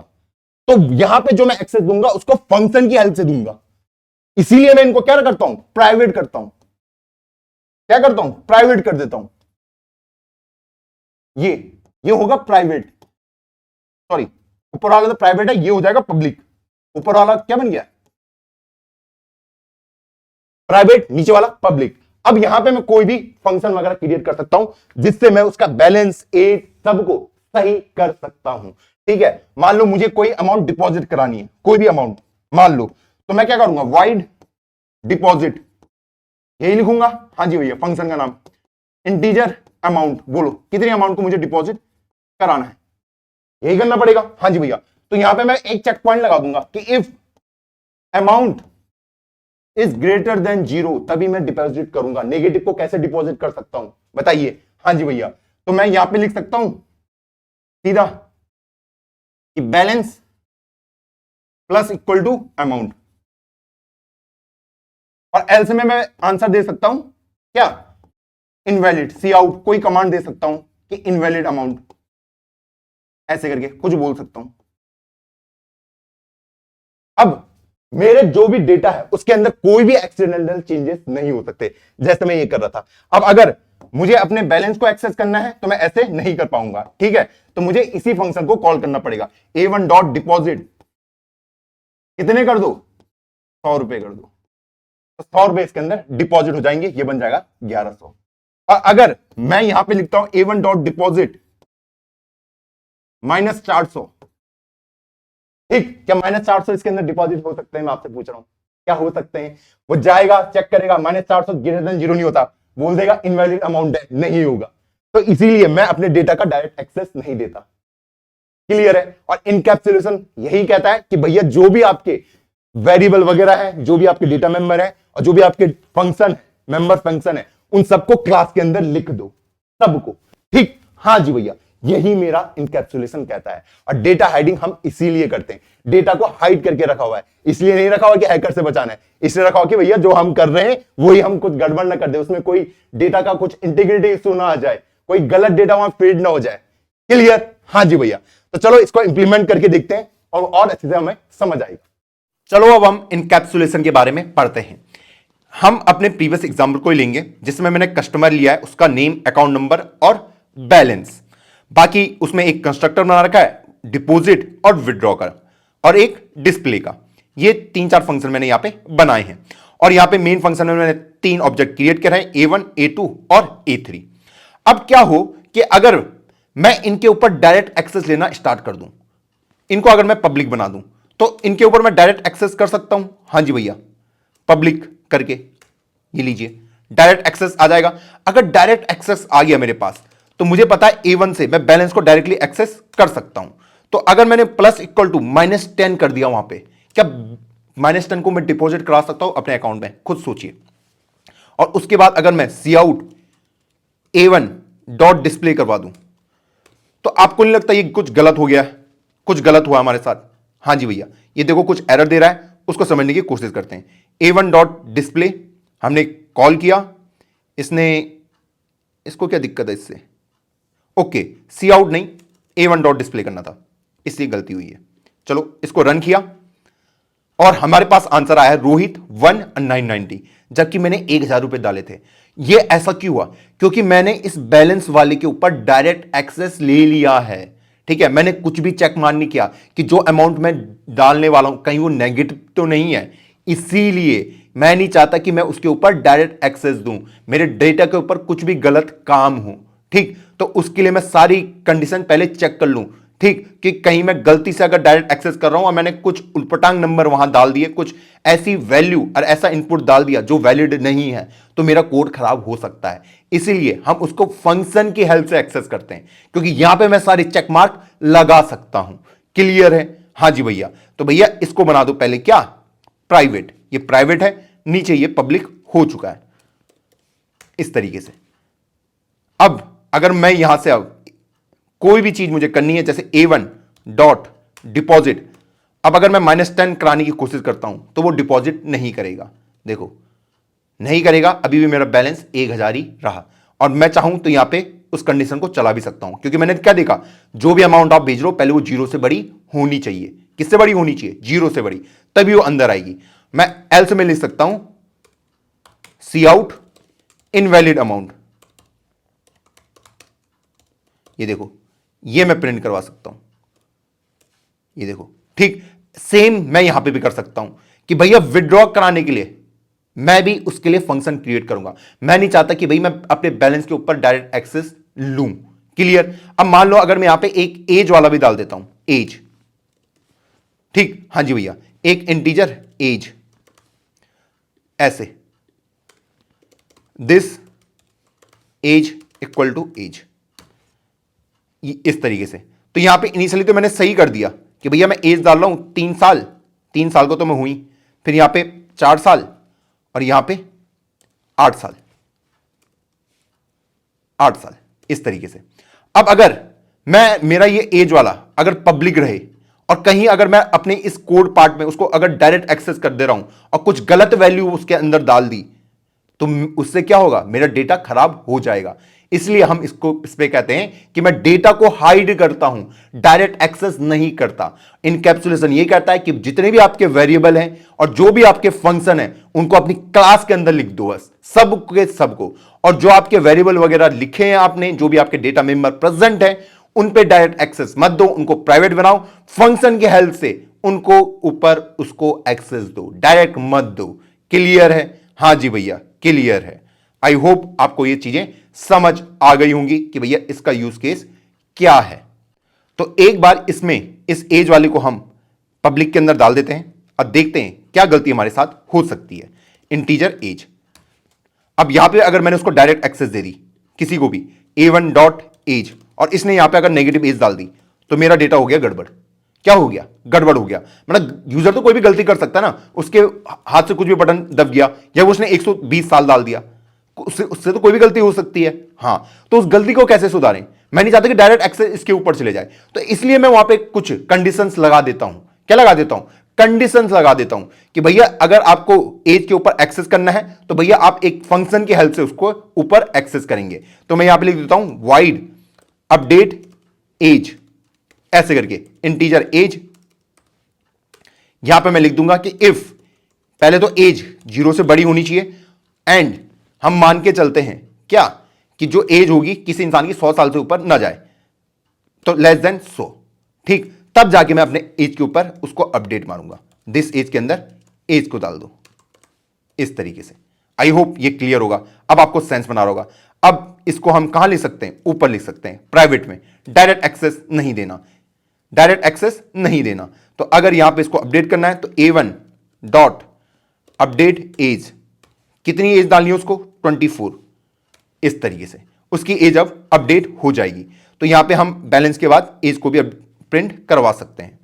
तो यहां पे जो मैं एक्सेस दूंगा उसको फंक्शन की हेल्प से दूंगा, इसीलिए मैं इनको क्या करता हूं, प्राइवेट करता हूं, क्या करता हूं, प्राइवेट कर देता हूं। ये होगा प्राइवेट, सॉरी, ऊपर वाला तो प्राइवेट है, ये हो जाएगा पब्लिक। ऊपर वाला क्या बन गया, प्राइवेट, नीचे वाला पब्लिक। अब यहां पे मैं कोई भी फंक्शन वगैरह क्रिएट कर सकता हूं जिससे मैं उसका बैलेंस एज सबको सही कर सकता हूं, ठीक है। मान लो मुझे कोई अमाउंट डिपॉजिट करानी है, कोई भी अमाउंट मान लो, तो मैं क्या करूंगा, वाइड डिपॉजिट, यही लिखूंगा, हाँ जी भैया, फंक्शन का नाम इंटीजर अमाउंट, बोलो कितनी अमाउंट को मुझे डिपॉजिट कराना है, यही करना पड़ेगा, हाँ जी भैया। तो यहां पे मैं एक चेक पॉइंट लगा दूंगा कि if amount is greater than 0 तभी मैं डिपॉजिट करूंगा। नेगेटिव को कैसे डिपॉजिट कर सकता हूं बताइए, हाँ जी भैया। तो मैं यहां पे लिख सकता हूं सीधा कि balance plus equal to amount, और एल्स में मैं आंसर दे सकता हूं क्या, इनवैलिड सी आउट, कोई कमांड दे सकता हूं कि इनवैलिड अमाउंट, ऐसे करके कुछ बोल सकता हूं। अब मेरे जो भी डेटा है उसके अंदर कोई भी एक्सीडेंटल चेंजेस नहीं हो सकते, जैसे मैं ये कर रहा था। अब अगर मुझे अपने बैलेंस को एक्सेस करना है तो मैं ऐसे नहीं कर पाऊंगा, ठीक है, तो मुझे इसी फंक्शन को कॉल करना पड़ेगा। A1 डॉट डिपॉजिट कितने कर दो, 100 रुपए कर दो, तो 100 रुपए इसके अंदर डिपॉजिट हो जाएंगे, ये बन जाएगा 1100। और अगर मैं यहां पे लिखता हूं A1 डॉट डिपॉजिट -400, ठीक, क्या -400 इसके अंदर डिपॉजिट हो सकते हैं? मैं आपसे पूछ रहा हूं, क्या हो सकते हैं? वो जाएगा चेक करेगा, -400 ग्रेटर देन 0 नहीं होता, बोल देगा इनवैलिड अमाउंट है, नहीं होगा। तो इसीलिए मैं अपने डेटा का डायरेक्ट एक्सेस नहीं देता। क्लियर है? और इनकैप्सुलेशन यही कहता है कि भैया जो भी आपके वेरिएबल वगैरह है, जो भी आपके डेटा मेंबर है और जो भी आपके फंक्शन है, मेंबर फंक्शन है, उन सबको क्लास के अंदर लिख दो, सबको। ठीक, हाँ जी भैया, यही मेरा इनकैप्सुलेशन कहता है। और डेटा हाइडिंग हम इसीलिए करते हैं, डेटा को हाइड करके रखा हुआ है, इसलिए नहीं रखा हुआ कि हैकर से बचाना है, इसलिए रखा हुआ कि भैया जो हम कर रहे हैं वही हम कुछ गड़बड़ ना कर दे, उसमें कोई डेटा का कुछ इंटीग्रिटी इशू ना आ जाए, कोई गलत डेटा वहां फीड ना हो जाए। क्लियर? हाँ जी भैया। तो चलो इसको इंप्लीमेंट करके देखते हैं और अच्छे से हमें समझ आएगा। चलो अब हम इनकैप्सुलेशन के बारे में पढ़ते हैं। हम अपने प्रीवियस एग्जाम्पल को ही लेंगे जिसमें मैंने कस्टमर लिया है, उसका नेम, अकाउंट नंबर और बैलेंस। बाकी उसमें एक कंस्ट्रक्टर बना रखा है डिपॉजिट और विड्रॉ का, और एक डिस्प्ले का। ये 3-4 फंक्शन मैंने यहां पे बनाए हैं। और यहां पे मेन फंक्शन में मैंने 3 ऑब्जेक्ट क्रिएट करे हैं, A1, A2 और A3। अब क्या हो कि अगर मैं इनके ऊपर डायरेक्ट एक्सेस लेना स्टार्ट कर दूं, इनको अगर मैं पब्लिक बना दूं, तो इनके ऊपर मैं डायरेक्ट एक्सेस कर सकता हूं। हां जी भैया, पब्लिक करके ये लीजिए, डायरेक्ट एक्सेस आ जाएगा। अगर डायरेक्ट एक्सेस आ गया मेरे पास, तो मुझे पता है A1 से मैं बैलेंस को डायरेक्टली एक्सेस कर सकता हूं। तो अगर मैंने प्लस इक्वल टू -10 कर दिया वहां पे, क्या -10 को मैं डिपॉजिट करा सकता हूं अपने अकाउंट में? खुद सोचिए। और उसके बाद अगर मैं सी आउट A1 डॉट डिस्प्ले करवा दूं, तो आपको नहीं लगता ये कुछ गलत हो गया है? कुछ गलत हुआ हमारे साथ। हां जी भैया, ये देखो कुछ एरर दे रहा है, उसको समझने की कोशिश करते हैं। A1 डॉट डिस्प्ले हमने कॉल किया, इसको क्या दिक्कत है इससे? ओके, सी आउट नहीं, A1 डॉट डिस्प्ले करना था, इसलिए गलती हुई है। चलो इसको रन किया और हमारे पास आंसर आया है रोहित 1990, जबकि मैंने 1000 रुपए डाले थे। यह ऐसा क्यों हुआ? क्योंकि मैंने इस बैलेंस वाले के ऊपर डायरेक्ट एक्सेस ले लिया है। ठीक है, मैंने कुछ भी चेक मान नहीं किया कि जो अमाउंट मैं डालने वाला हूं कहीं वो नेगेटिव तो नहीं है, इसीलिए मैं नहीं चाहता कि मैं उसके ऊपर डायरेक्ट एक्सेस दूं, मेरे डेटा के ऊपर कुछ भी गलत काम हो। ठीक, तो उसके लिए मैं सारी कंडीशन पहले चेक कर लूं, ठीक, कि कहीं मैं गलती से अगर डायरेक्ट एक्सेस कर रहा हूं और मैंने कुछ उलपटांग नंबर वहां डाल दिए, कुछ ऐसी वैल्यू और ऐसा इनपुट डाल दिया जो वैलिड नहीं है, तो मेरा कोड खराब हो सकता है। इसीलिए हम उसको फंक्शन की हेल्प से एक्सेस करते हैं, क्योंकि यहां पे मैं सारे चेक मार्क लगा सकता हूं। क्लियर है? हां जी भैया। तो भैया इसको बना दो पहले क्या, प्राइवेट। ये प्राइवेट है, नीचे ये पब्लिक हो चुका है इस तरीके से। अब अगर मैं यहां से अब कोई भी चीज मुझे करनी है, जैसे A1 डॉट डिपॉजिट, अब अगर मैं -10 कराने की कोशिश करता हूं तो वो डिपॉजिट नहीं करेगा। देखो नहीं करेगा, अभी भी मेरा बैलेंस 1000 ही रहा। और मैं चाहूं तो यहां पे उस कंडीशन को चला भी सकता हूं, क्योंकि मैंने क्या देखा, जो भी अमाउंट आप भेज रहे हो पहले वो 0 से बड़ी होनी चाहिए। किससे बड़ी होनी चाहिए? 0 से बड़ी, तभी वो अंदर आएगी। मैं एल्स में लिख सकता हूं सी आउट इनवैलिड अमाउंट। ये देखो, ये मैं प्रिंट करवा सकता हूं। ये देखो, ठीक सेम मैं यहां पे भी कर सकता हूं कि भैया विड्रॉ कराने के लिए मैं भी उसके लिए फंक्शन क्रिएट करूंगा। मैं नहीं चाहता कि भाई मैं अपने बैलेंस के ऊपर डायरेक्ट एक्सेस लूं। क्लियर? अब मान लो अगर मैं यहां पे एक एज वाला भी डाल देता हूं, एज। ठीक, हां जी भैया, एक इंटीजर एज, ऐसे this age equal to age, इस तरीके से। तो यहां पे इनिशियली तो मैंने सही कर दिया कि भैया मैं एज डाल रहा हूं 3 साल, 3 साल को तो मैं हुई, फिर यहां पे 4 साल और यहां पे 8 साल, 8 साल, इस तरीके से। अब अगर मैं मेरा ये एज वाला अगर पब्लिक रहे और कहीं अगर मैं अपने इस कोड पार्ट में उसको अगर डायरेक्ट एक्सेस कर दे रहा हूं और कुछ गलत वैल्यू उसके अंदर डाल दी, तो उससे क्या होगा, मेरा डेटा खराब हो जाएगा। इसलिए हम इस पे कहते हैं कि मैं डेटा को हाइड करता हूं, डायरेक्ट एक्सेस नहीं करता। इनकैप्सुलेशन ये कहता है कि जितने भी आपके वेरिएबल हैं और जो भी आपके फंक्शन हैं उनको अपनी क्लास के अंदर लिख दो, बस सब के सबको। और जो आपके वेरिएबल वगैरह लिखे हैं आपने, जो भी आपके डेटा मेंबर प्रेजेंट है, उन पे डायरेक्ट एक्सेस मत दो, उनको प्राइवेट बनाओ। फंक्शन के हेल्प से उनको ऊपर उसको एक्सेस दो, डायरेक्ट मत दो। क्लियर है? हां जी भैया क्लियर है। आई होप आपको ये चीजें समझ आ गई होंगी कि भैया इसका यूज केस क्या है। तो एक बार इसमें इस एज वाले को हम पब्लिक के अंदर डाल देते हैं और देखते हैं क्या गलती हमारे साथ हो सकती है। इंटीजर एज, अब यहां पे अगर मैंने उसको डायरेक्ट एक्सेस दे दी किसी को भी, a1 डॉट एज, और इसने यहां पे अगर नेगेटिव एज डाल दी तो मेरा डेटा हो गया गड़बड़। क्या हो गया? गड़बड़ हो गया। मतलब यूजर तो कोई भी गलती कर सकता है ना, उसके हाथ से कुछ भी बटन दब गया या वो उसने 120 साल डाल दिया, उससे तो कोई भी गलती हो सकती है। हां, तो उस गलती को कैसे सुधारें? मैं नहीं चाहता कि डायरेक्ट एक्सेस इसके ऊपर चले जाए, तो इसलिए मैं वहां पे कुछ कंडीशंस लगा देता हूं। क्या लगा देता हूं? कंडीशंस लगा देता हूं कि भैया अगर आपको एज के ऊपर एक्सेस करना है तो भैया आप एक फंक्शन की हेल्प से उसको ऊपर एक्सेस करेंगे। तो मैं यहां पे लिख देता हूं वाइड अपडेट एज, ऐसे करके इंटीजर एज। यहां पे मैं लिख दूंगा कि इफ, पहले तो एज 0 से बड़ी होनी चाहिए, एंड हम मान के चलते हैं क्या कि जो एज होगी किसी इंसान की 100 साल से ऊपर ना जाए, तो लेस देन 100, ठीक, तब जाके मैं अपने एज के ऊपर उसको अपडेट मारूंगा। दिस एज के अंदर एज को डाल दो इस तरीके से। आई होप ये क्लियर होगा, अब आपको सेंस बना रहा होगा। अब इसको हम कहां लिख सकते हैं? ऊपर लिख सकते हैं, प्राइवेट में। डायरेक्ट एक्सेस नहीं देना, डायरेक्ट एक्सेस नहीं देना। तो अगर यहां पे इसको अपडेट करना है तो a1 डॉट अपडेट एज, कितनी एज डालनी है उसको? 24, इस तरीके से उसकी एज अब अपडेट हो जाएगी। तो यहां पे हम बैलेंस के बाद एज को भी प्रिंट करवा सकते हैं।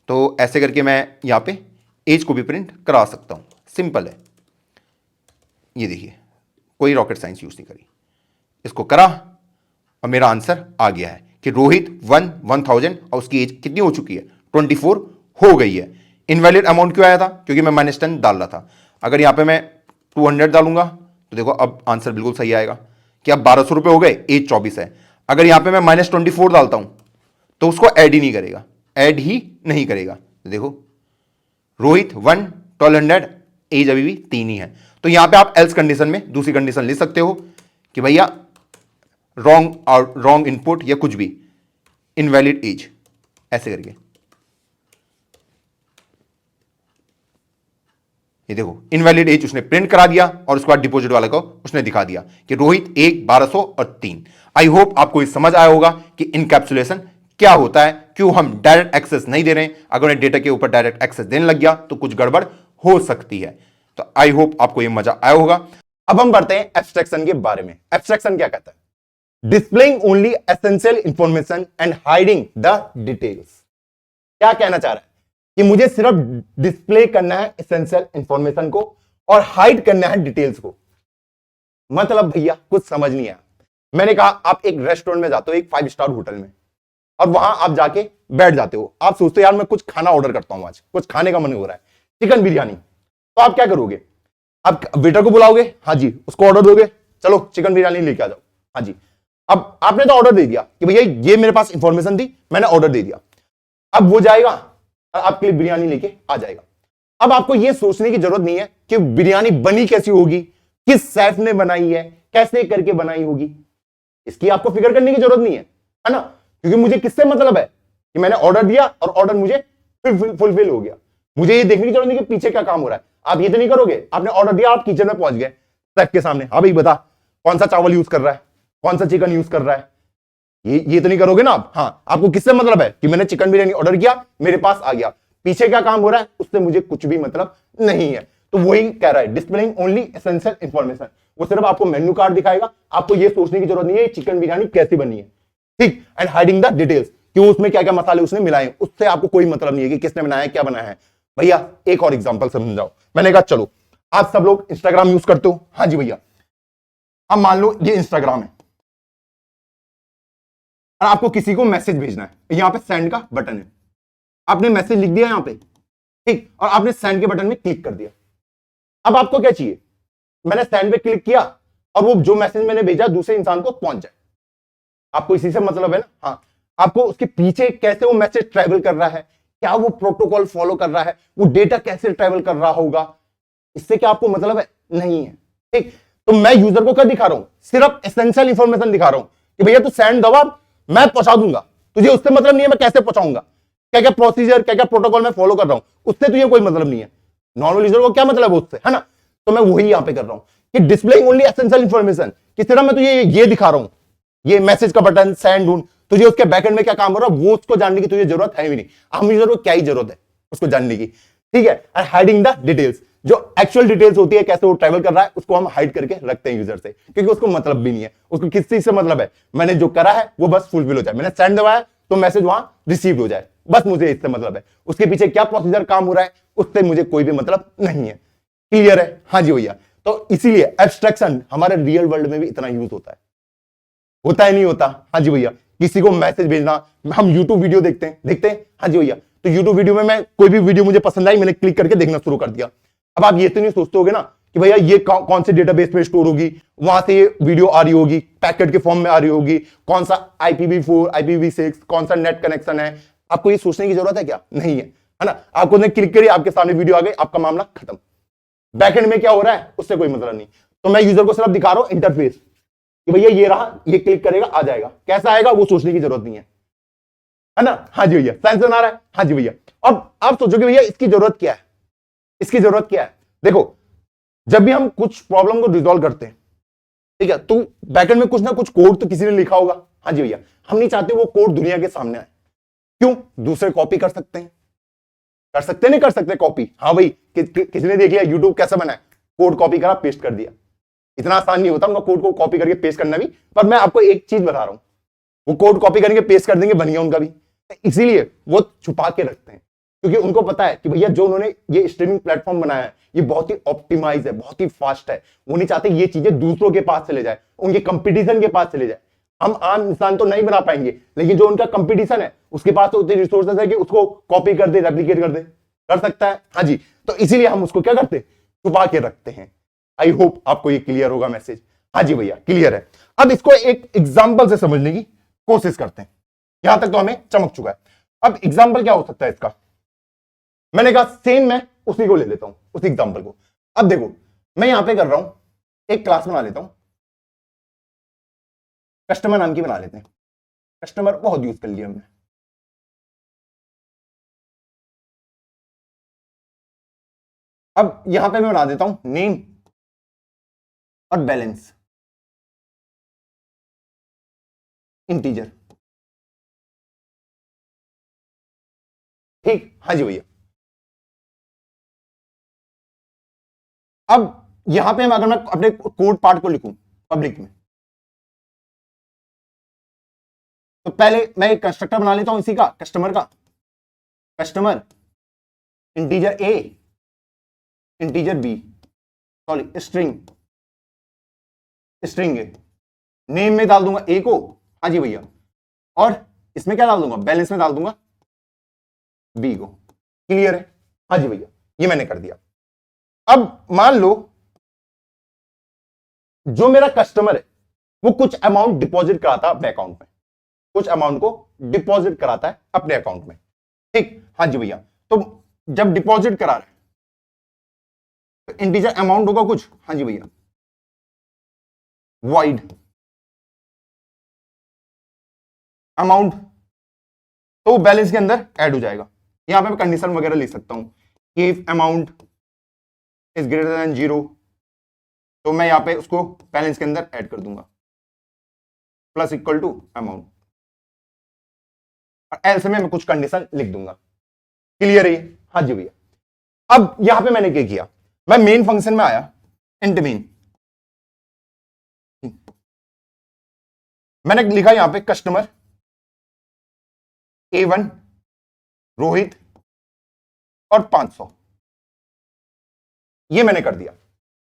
तो ऐसे करके मैं यहां पे एज को भी प्रिंट करा सकता हूं, सिंपल है। ये देखिए, कोई रॉकेट साइंस यूज नहीं करी, इसको करा और मेरा आंसर आ गया है कि रोहित 1000 और उसकी एज कितनी हो चुकी है? 24 हो गई है। इनवैलिड अमाउंट क्यों आया था? क्योंकि मैं -10 डाल रहा था। अगर यहां पे मैं 200 डालूंगा तो देखो अब आंसर बिल्कुल सही आएगा कि अब 1200 रुपए हो गए, एज 24 है। अगर यहां पे मैं -24 डालता हूं तो उसको ऐड ही नहीं करेगा, ऐड ही नहीं करेगा। देखो रोहित 1200, एज अभी भी 3 ही है। तो यहां पे आप एल्स कंडीशन में दूसरी कंडीशन ले सकते हो कि भैया रॉन्ग इनपुट या कुछ भी, इनवैलिड एज, ऐसे करके। ये देखो इनवैलिड एज उसने प्रिंट करा दिया और उसके बाद डिपॉजिट वाले को उसने दिखा दिया कि रोहित 1, 1200 और 3। आई होप आपको ये समझ आया होगा कि इनकैप्सुलेशन क्या होता है, क्यों हम डायरेक्ट एक्सेस नहीं दे रहे हैं। अगर उन्हें डेटा के ऊपर डायरेक्ट एक्सेस देने लग गया तो कुछ गड़बड़ हो सकती है। तो आई होप आपको ये मजा आया होगा। अब हम बढ़ते हैं एब्स्ट्रैक्शन के बारे में। एब्स्ट्रैक्शन क्या कहता है? Displaying only essential information and hiding the details. क्या कहना चाह रहा है कि मुझे सिर्फ डिस्प्ले करना है एसेंशियल इंफॉर्मेशन को और हाइड करना है डिटेल्स को। मतलब भैया कुछ समझ नहीं आया। मैंने कहा आप एक रेस्टोरेंट में जाते हो, एक 5 स्टार होटल में, और वहां आप जाके बैठ जाते हो। आप सोचते हो यार मैं कुछ खाना ऑर्डर करता हूं, आज कुछ खाने का मन हो रहा है, चिकन बिरयानी। तो आप क्या करोगे? आप वेटर को बुलाओगे, हाँ जी, उसको ऑर्डर दोगे, चलो चिकन बिरयानी लेके आ जाओ, हाँ जी। अब आपने तो ऑर्डर दे दिया कि भैया ये मेरे पास इंफॉर्मेशन थी, मैंने ऑर्डर दे दिया। अब वो जाएगा और आपके लिए बिरयानी लेके आ जाएगा। अब आपको ये सोचने की जरूरत नहीं है कि बिरयानी बनी कैसी होगी, किस शेफ ने बनाई है, कैसे करके बनाई होगी, इसकी आपको फिक्र करने की जरूरत नहीं है ना। क्योंकि मुझे किससे मतलब है कि मैंने ऑर्डर दिया और ऑर्डर मुझे फुलफिल हो गया। मुझे ये देखने की जरूरत नहीं कि पीछे क्या काम हो रहा है। आप ये तो नहीं करोगे, आपने ऑर्डर दिया, आप किचन में पहुंच गए, शेफ के सामने, हाँ भाई बता कौन सा चावल यूज कर रहा है, कौन सा चिकन यूज कर रहा है, ये तो नहीं करोगे ना आप। हाँ, आपको किससे मतलब है कि मैंने चिकन बिरयानी ऑर्डर किया, मेरे पास आ गया, पीछे क्या काम हो रहा है उससे मुझे कुछ भी मतलब नहीं है। तो वही कह रहा है डिस्प्लेइंग ओनली एसेंशियल इंफॉर्मेशन। वो सिर्फ आपको मेन्यू कार्ड दिखाएगा, आपको ये सोचने की जरूरत नहीं है चिकन बिरयानी कैसी बनी है, ठीक। एंड हाइडिंग द डिटेल्स, क्यों उसमें क्या क्या मसाले उसने मिलाए, उससे आपको कोई मतलब नहीं है कि किसने बनाया, क्या बनाया है। भैया एक और एग्जांपल समझाओ। मैंने कहा चलो आप सब लोग इंस्टाग्राम यूज करते हो, हाँ जी भैया। अब मान लो ये इंस्टाग्राम है और आपको किसी को मैसेज भेजना है, यहां पे सेंड का बटन है, आपने मैसेज लिख दिया यहां पे, ठीक, और आपने सेंड के बटन में क्लिक कर दिया। अब आपको क्या चाहिए? मैंने सेंड पे क्लिक किया और वो जो मैसेज मैंने भेजा दूसरे इंसान को पहुंच जाए। आपको इसी से मतलब है ना? हाँ, आपको उसके पीछे कैसे वो मैसेज ट्रैवल कर रहा है, क्या वो प्रोटोकॉल फॉलो कर रहा है, वो डेटा कैसे ट्रैवल कर रहा होगा, इससे क्या आपको मतलब है? नहीं है। ठीक, तो मैं यूजर को क्या दिखा रहा हूं? सिर्फ एसेंशियल इंफॉर्मेशन दिखा रहा हूं कि भैया तू सेंड दबा, मैं पहुंचा दूंगा, तुझे उससे मतलब नहीं है मैं कैसे पहुंचाऊंगा, क्या क्या प्रोसीजर, क्या क्या प्रोटोकॉल मैं फॉलो कर रहा हूं, उससे तुझे कोई मतलब नहीं है। नॉर्मल यूजर को क्या मतलब है उससे, है ना? तो मैं वही यहां पे कर रहा हूं कि डिस्प्लेइंग ओनली एसेंशियल इंफॉर्मेशन, कि सिर्फ मैं तुझे ये दिखा रहा हूं, ये मैसेज का बटन, सेंड ढूंढ, तुझे उसके बैकएंड में क्या काम हो रहा है वो उसको जानने की तुझे जरूरत है भी नहीं। हम यूजर को क्या ही जरूरत है उसको जानने की, ठीक है? एंड हाइडिंग द डिटेल्स, जो एक्चुअल डिटेल्स होती है कैसे वो ट्रैवल कर रहा है उसको हम हाइड करके रखते हैं यूजर से, क्योंकि उसको मतलब भी नहीं है, उसको किस चीज से मतलब है, मैंने जो करा है वो बस फुलफिल हो जाए, मैंने सेंड दबाया तो मैसेज वहां रिसीव हो जाए, बस मुझे इससे मतलब है, उसके पीछे क्या प्रोसीजर काम हो रहा है उससे मुझे कोई भी मतलब नहीं है। क्लियर है? हाँ जी भैया। तो इसीलिए एब्स्ट्रैक्शन हमारे रियल वर्ल्ड में भी इतना यूज होता है नहीं होता? हाँ जी भैया। किसी को मैसेज भेजना, हम यूट्यूब वीडियो देखते हैं। हाँ जी भैया। तो यूट्यूब वीडियो में मैं कोई भी वीडियो मुझे पसंद आई, मैंने क्लिक करके देखना शुरू कर दिया। अब आप ये तो नहीं सोचते होगे ना कि भैया ये कौन से डेटाबेस पे स्टोर होगी, वहां से ये वीडियो आ रही होगी, पैकेट के फॉर्म में आ रही होगी, कौन सा IPv4 IPv6 कौन सा नेट कनेक्शन है, आपको ये सोचने की जरूरत है क्या? नहीं है ना? आपको ने क्लिक करी, आपके सामने वीडियो आ गई, आपका मामला खत्म। बैकएंड में क्या हो रहा है उससे कोई मतलब नहीं। तो मैं यूजर को सिर्फ दिखा रहा हूं इंटरफेस कि भैया ये रहा, ये क्लिक करेगा आ जाएगा, कैसा आएगा वो सोचने की जरूरत नहीं है ना? हाँ जी भैया। साइंस बना रहा है? हाँ जी भैया। अब आप सोचोगे भैया इसकी जरूरत क्या है, इसकी जरूरत क्या है? देखो, जब भी हम कुछ प्रॉब्लम को रिजॉल्व करते हैं, ठीक है, तो बैकएंड में कुछ ना कुछ कोड तो किसी ने लिखा होगा। हाँ जी भैया। हम नहीं चाहते वो कोड दुनिया के सामने आए। क्यों? दूसरे कॉपी कर सकते हैं, कर सकते नहीं कर सकते कॉपी? हाँ भाई, किसी ने देख लिया यूट्यूब कैसे बना है, कोड कॉपी करा पेस्ट कर दिया। इतना आसान नहीं होता उनका कोड को कॉपी करके पेस्ट करना भी, पर मैं आपको एक चीज बता रहा हूं, वो कोड कॉपी करके पेस्ट कर देंगे, बन गया उनका भी। इसीलिए वो छुपा के रखते हैं, क्योंकि उनको पता है कि भैया जो उन्होंने ये स्ट्रीमिंग प्लेटफॉर्म बनाया है ये बहुत ही ऑप्टिमाइज है, बहुत ही फास्ट है, वो नहीं चाहते ये चीजें दूसरों के पास चले जाए, उनके कंपटीशन के पास चले जाए। हम आम इंसान तो नहीं बना पाएंगे, लेकिन जो उनका कंपटीशन है उसके पास तो उतने रिसोर्सेज है कि उसको कॉपी कर दे, रेप्लिकेट कर सकता है। हाँ जी। तो इसीलिए हम उसको क्या करते, छुपा के रखते हैं। आई होप आपको ये क्लियर होगा मैसेज। हाँ जी भैया, क्लियर है। अब इसको एक एग्जाम्पल से समझने की कोशिश करते हैं। यहां तक तो हमें चमक चुका है। अब एग्जाम्पल क्या हो सकता है इसका? मैंने कहा सेम मैं उसी को ले लेता हूं, उसी एग्जाम्पल को। अब देखो, मैं यहां पे कर रहा हूं, एक क्लास बना लेता हूं, कस्टमर नाम की बना लेते हैं। कस्टमर बहुत यूज कर लिया हमने। अब यहां पे मैं बना देता हूं नेम और बैलेंस इंटीजर। ठीक, हाँ जी भैया। अब यहां पे अगर मैं अपने कोड पार्ट को लिखूं पब्लिक में, तो पहले मैं एक कंस्ट्रक्टर बना लेता हूं इसी का, कस्टमर का। Customer integer A, integer B, sorry string, string A, name में डाल दूंगा ए को। हाँ जी भैया। और इसमें क्या डाल दूंगा, बैलेंस में डाल दूंगा बी को। क्लियर है? हाँ जी भैया, ये मैंने कर दिया। अब मान लो जो मेरा कस्टमर है वो कुछ अमाउंट डिपॉजिट कराता है अपने अकाउंट में, कुछ अमाउंट को डिपॉजिट कराता है अपने अकाउंट में। ठीक, हाँ जी भैया। तो जब डिपॉजिट करा रहा है तो इंटीजर अमाउंट होगा कुछ। हाँ जी भैया। वाइड अमाउंट, तो बैलेंस के अंदर ऐड हो जाएगा। यहां पे मैं कंडीशन वगैरह लिख सकता हूं कि if amount is greater than 0, तो मैं यहां पे उसको बैलेंस के अंदर ऐड कर दूंगा, प्लस इक्वल टू अमाउंट। और एल्स में मैं कुछ कंडीशन लिख दूंगा। क्लियर है? हाँ जी भैया। अब यहां पे मैंने क्या किया, मैं मेन फंक्शन में आया, इंट मेन, मैंने लिखा यहां पे कस्टमर A1 रोहित और 500, ये मैंने कर दिया।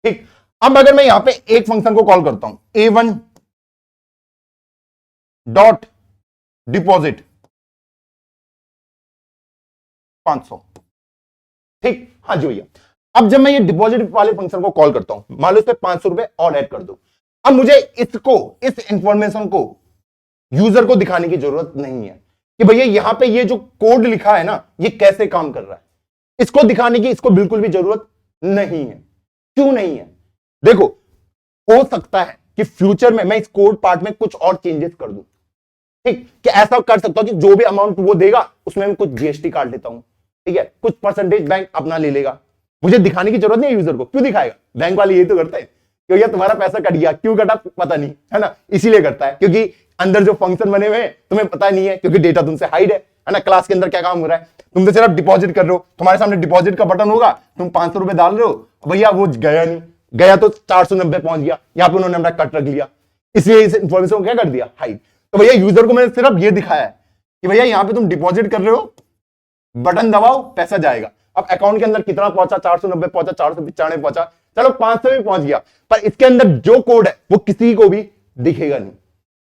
ठीक, अब अगर मैं यहां पे एक फंक्शन को कॉल करता हूं, A1 डॉट डिपॉजिट 500। ठीक, हाँ जी भैया। अब जब मैं ये डिपॉजिट वाले फंक्शन को कॉल करता हूं, मान लो इस पे 500 रुपए और ऐड कर दो। अब मुझे इस इंफॉर्मेशन को यूजर को दिखाने की जरूरत नहीं है कि भैया यहां पे ये जो कोड लिखा है ना, ये कैसे काम कर रहा है। इसको दिखाने की इसको बिल्कुल भी जरूरत नहीं है। क्यों नहीं है? देखो, हो सकता है कि फ्यूचर में मैं इस कोड पार्ट में कुछ और चेंजेस कर दूं, ठीक, कि ऐसा कर सकता हूं कि जो भी अमाउंट वो देगा उसमें मैं कुछ जीएसटी काट लेता हूं, ठीक है, कुछ परसेंटेज बैंक अपना ले लेगा। मुझे दिखाने की जरूरत नहीं है यूजर को। क्यों दिखाएगा? बैंक वाले ये तो करते हैं कि भैया तुम्हारा पैसा कट गया, क्यों कटा पता नहीं, है ना, इसीलिए करता है क्योंकि अंदर जो फंक्शन बने हुए हैं तुम्हें पता नहीं है, क्योंकि डेटा तुमसे हाइड है ना, क्लास के अंदर क्या काम हो रहा है। तुम तो सिर्फ डिपॉजिट कर रहे हो, तुम्हारे सामने डिपॉजिट का बटन होगा, तुम 500 रुपए डाल रहे हो, भैया वो गया नहीं, गया तो 490 पहुंच गया, यहां पे उन्होंने अपना कट रख लिया, इसलिए इस इंफॉर्मेशन को क्या कर दिया, हाइड। तो भैया यूजर को मैंने सिर्फ ये दिखाया है कि भैया यहां पे तुम डिपॉजिट कर रहे हो, बटन दबाओ पैसा जाएगा। अब अकाउंट के अंदर कितना पहुंचा, 490 पहुंचा, 495 पहुंचा, चलो 500 भी पहुंच गया, पर इसके अंदर जो कोड है वो किसी को भी दिखेगा नहीं,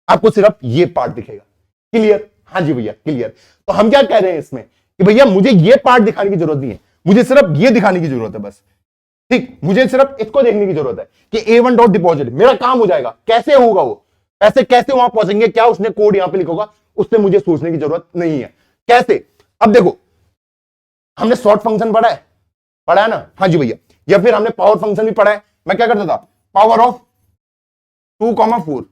आपको सिर्फ ये पार्ट दिखेगा। क्लियर? हाँ जी भैया, क्लियर। तो हम क्या कह रहे हैं इसमें कि भैया मुझे ये पार्ट दिखाने की जरूरत नहीं है, मुझे सिर्फ ये दिखाने की जरूरत है बस, ठीक। मुझे सिर्फ इसको देखने की जरूरत है कि A1 डॉट डिपॉजिट, मेरा काम हो जाएगा। कैसे होगा वो, पैसे कैसे वहां पहुंचेंगे, क्या उसने कोड यहां पे लिखा होगा, उससे मुझे सोचने की जरूरत नहीं है। कैसे? अब देखो, हमने सॉर्ट फंक्शन पढ़ा है ना, हाँ जी भैया, या फिर हमने पावर फंक्शन भी पढ़ा है। मैं क्या करता था, पावर ऑफ 2,4,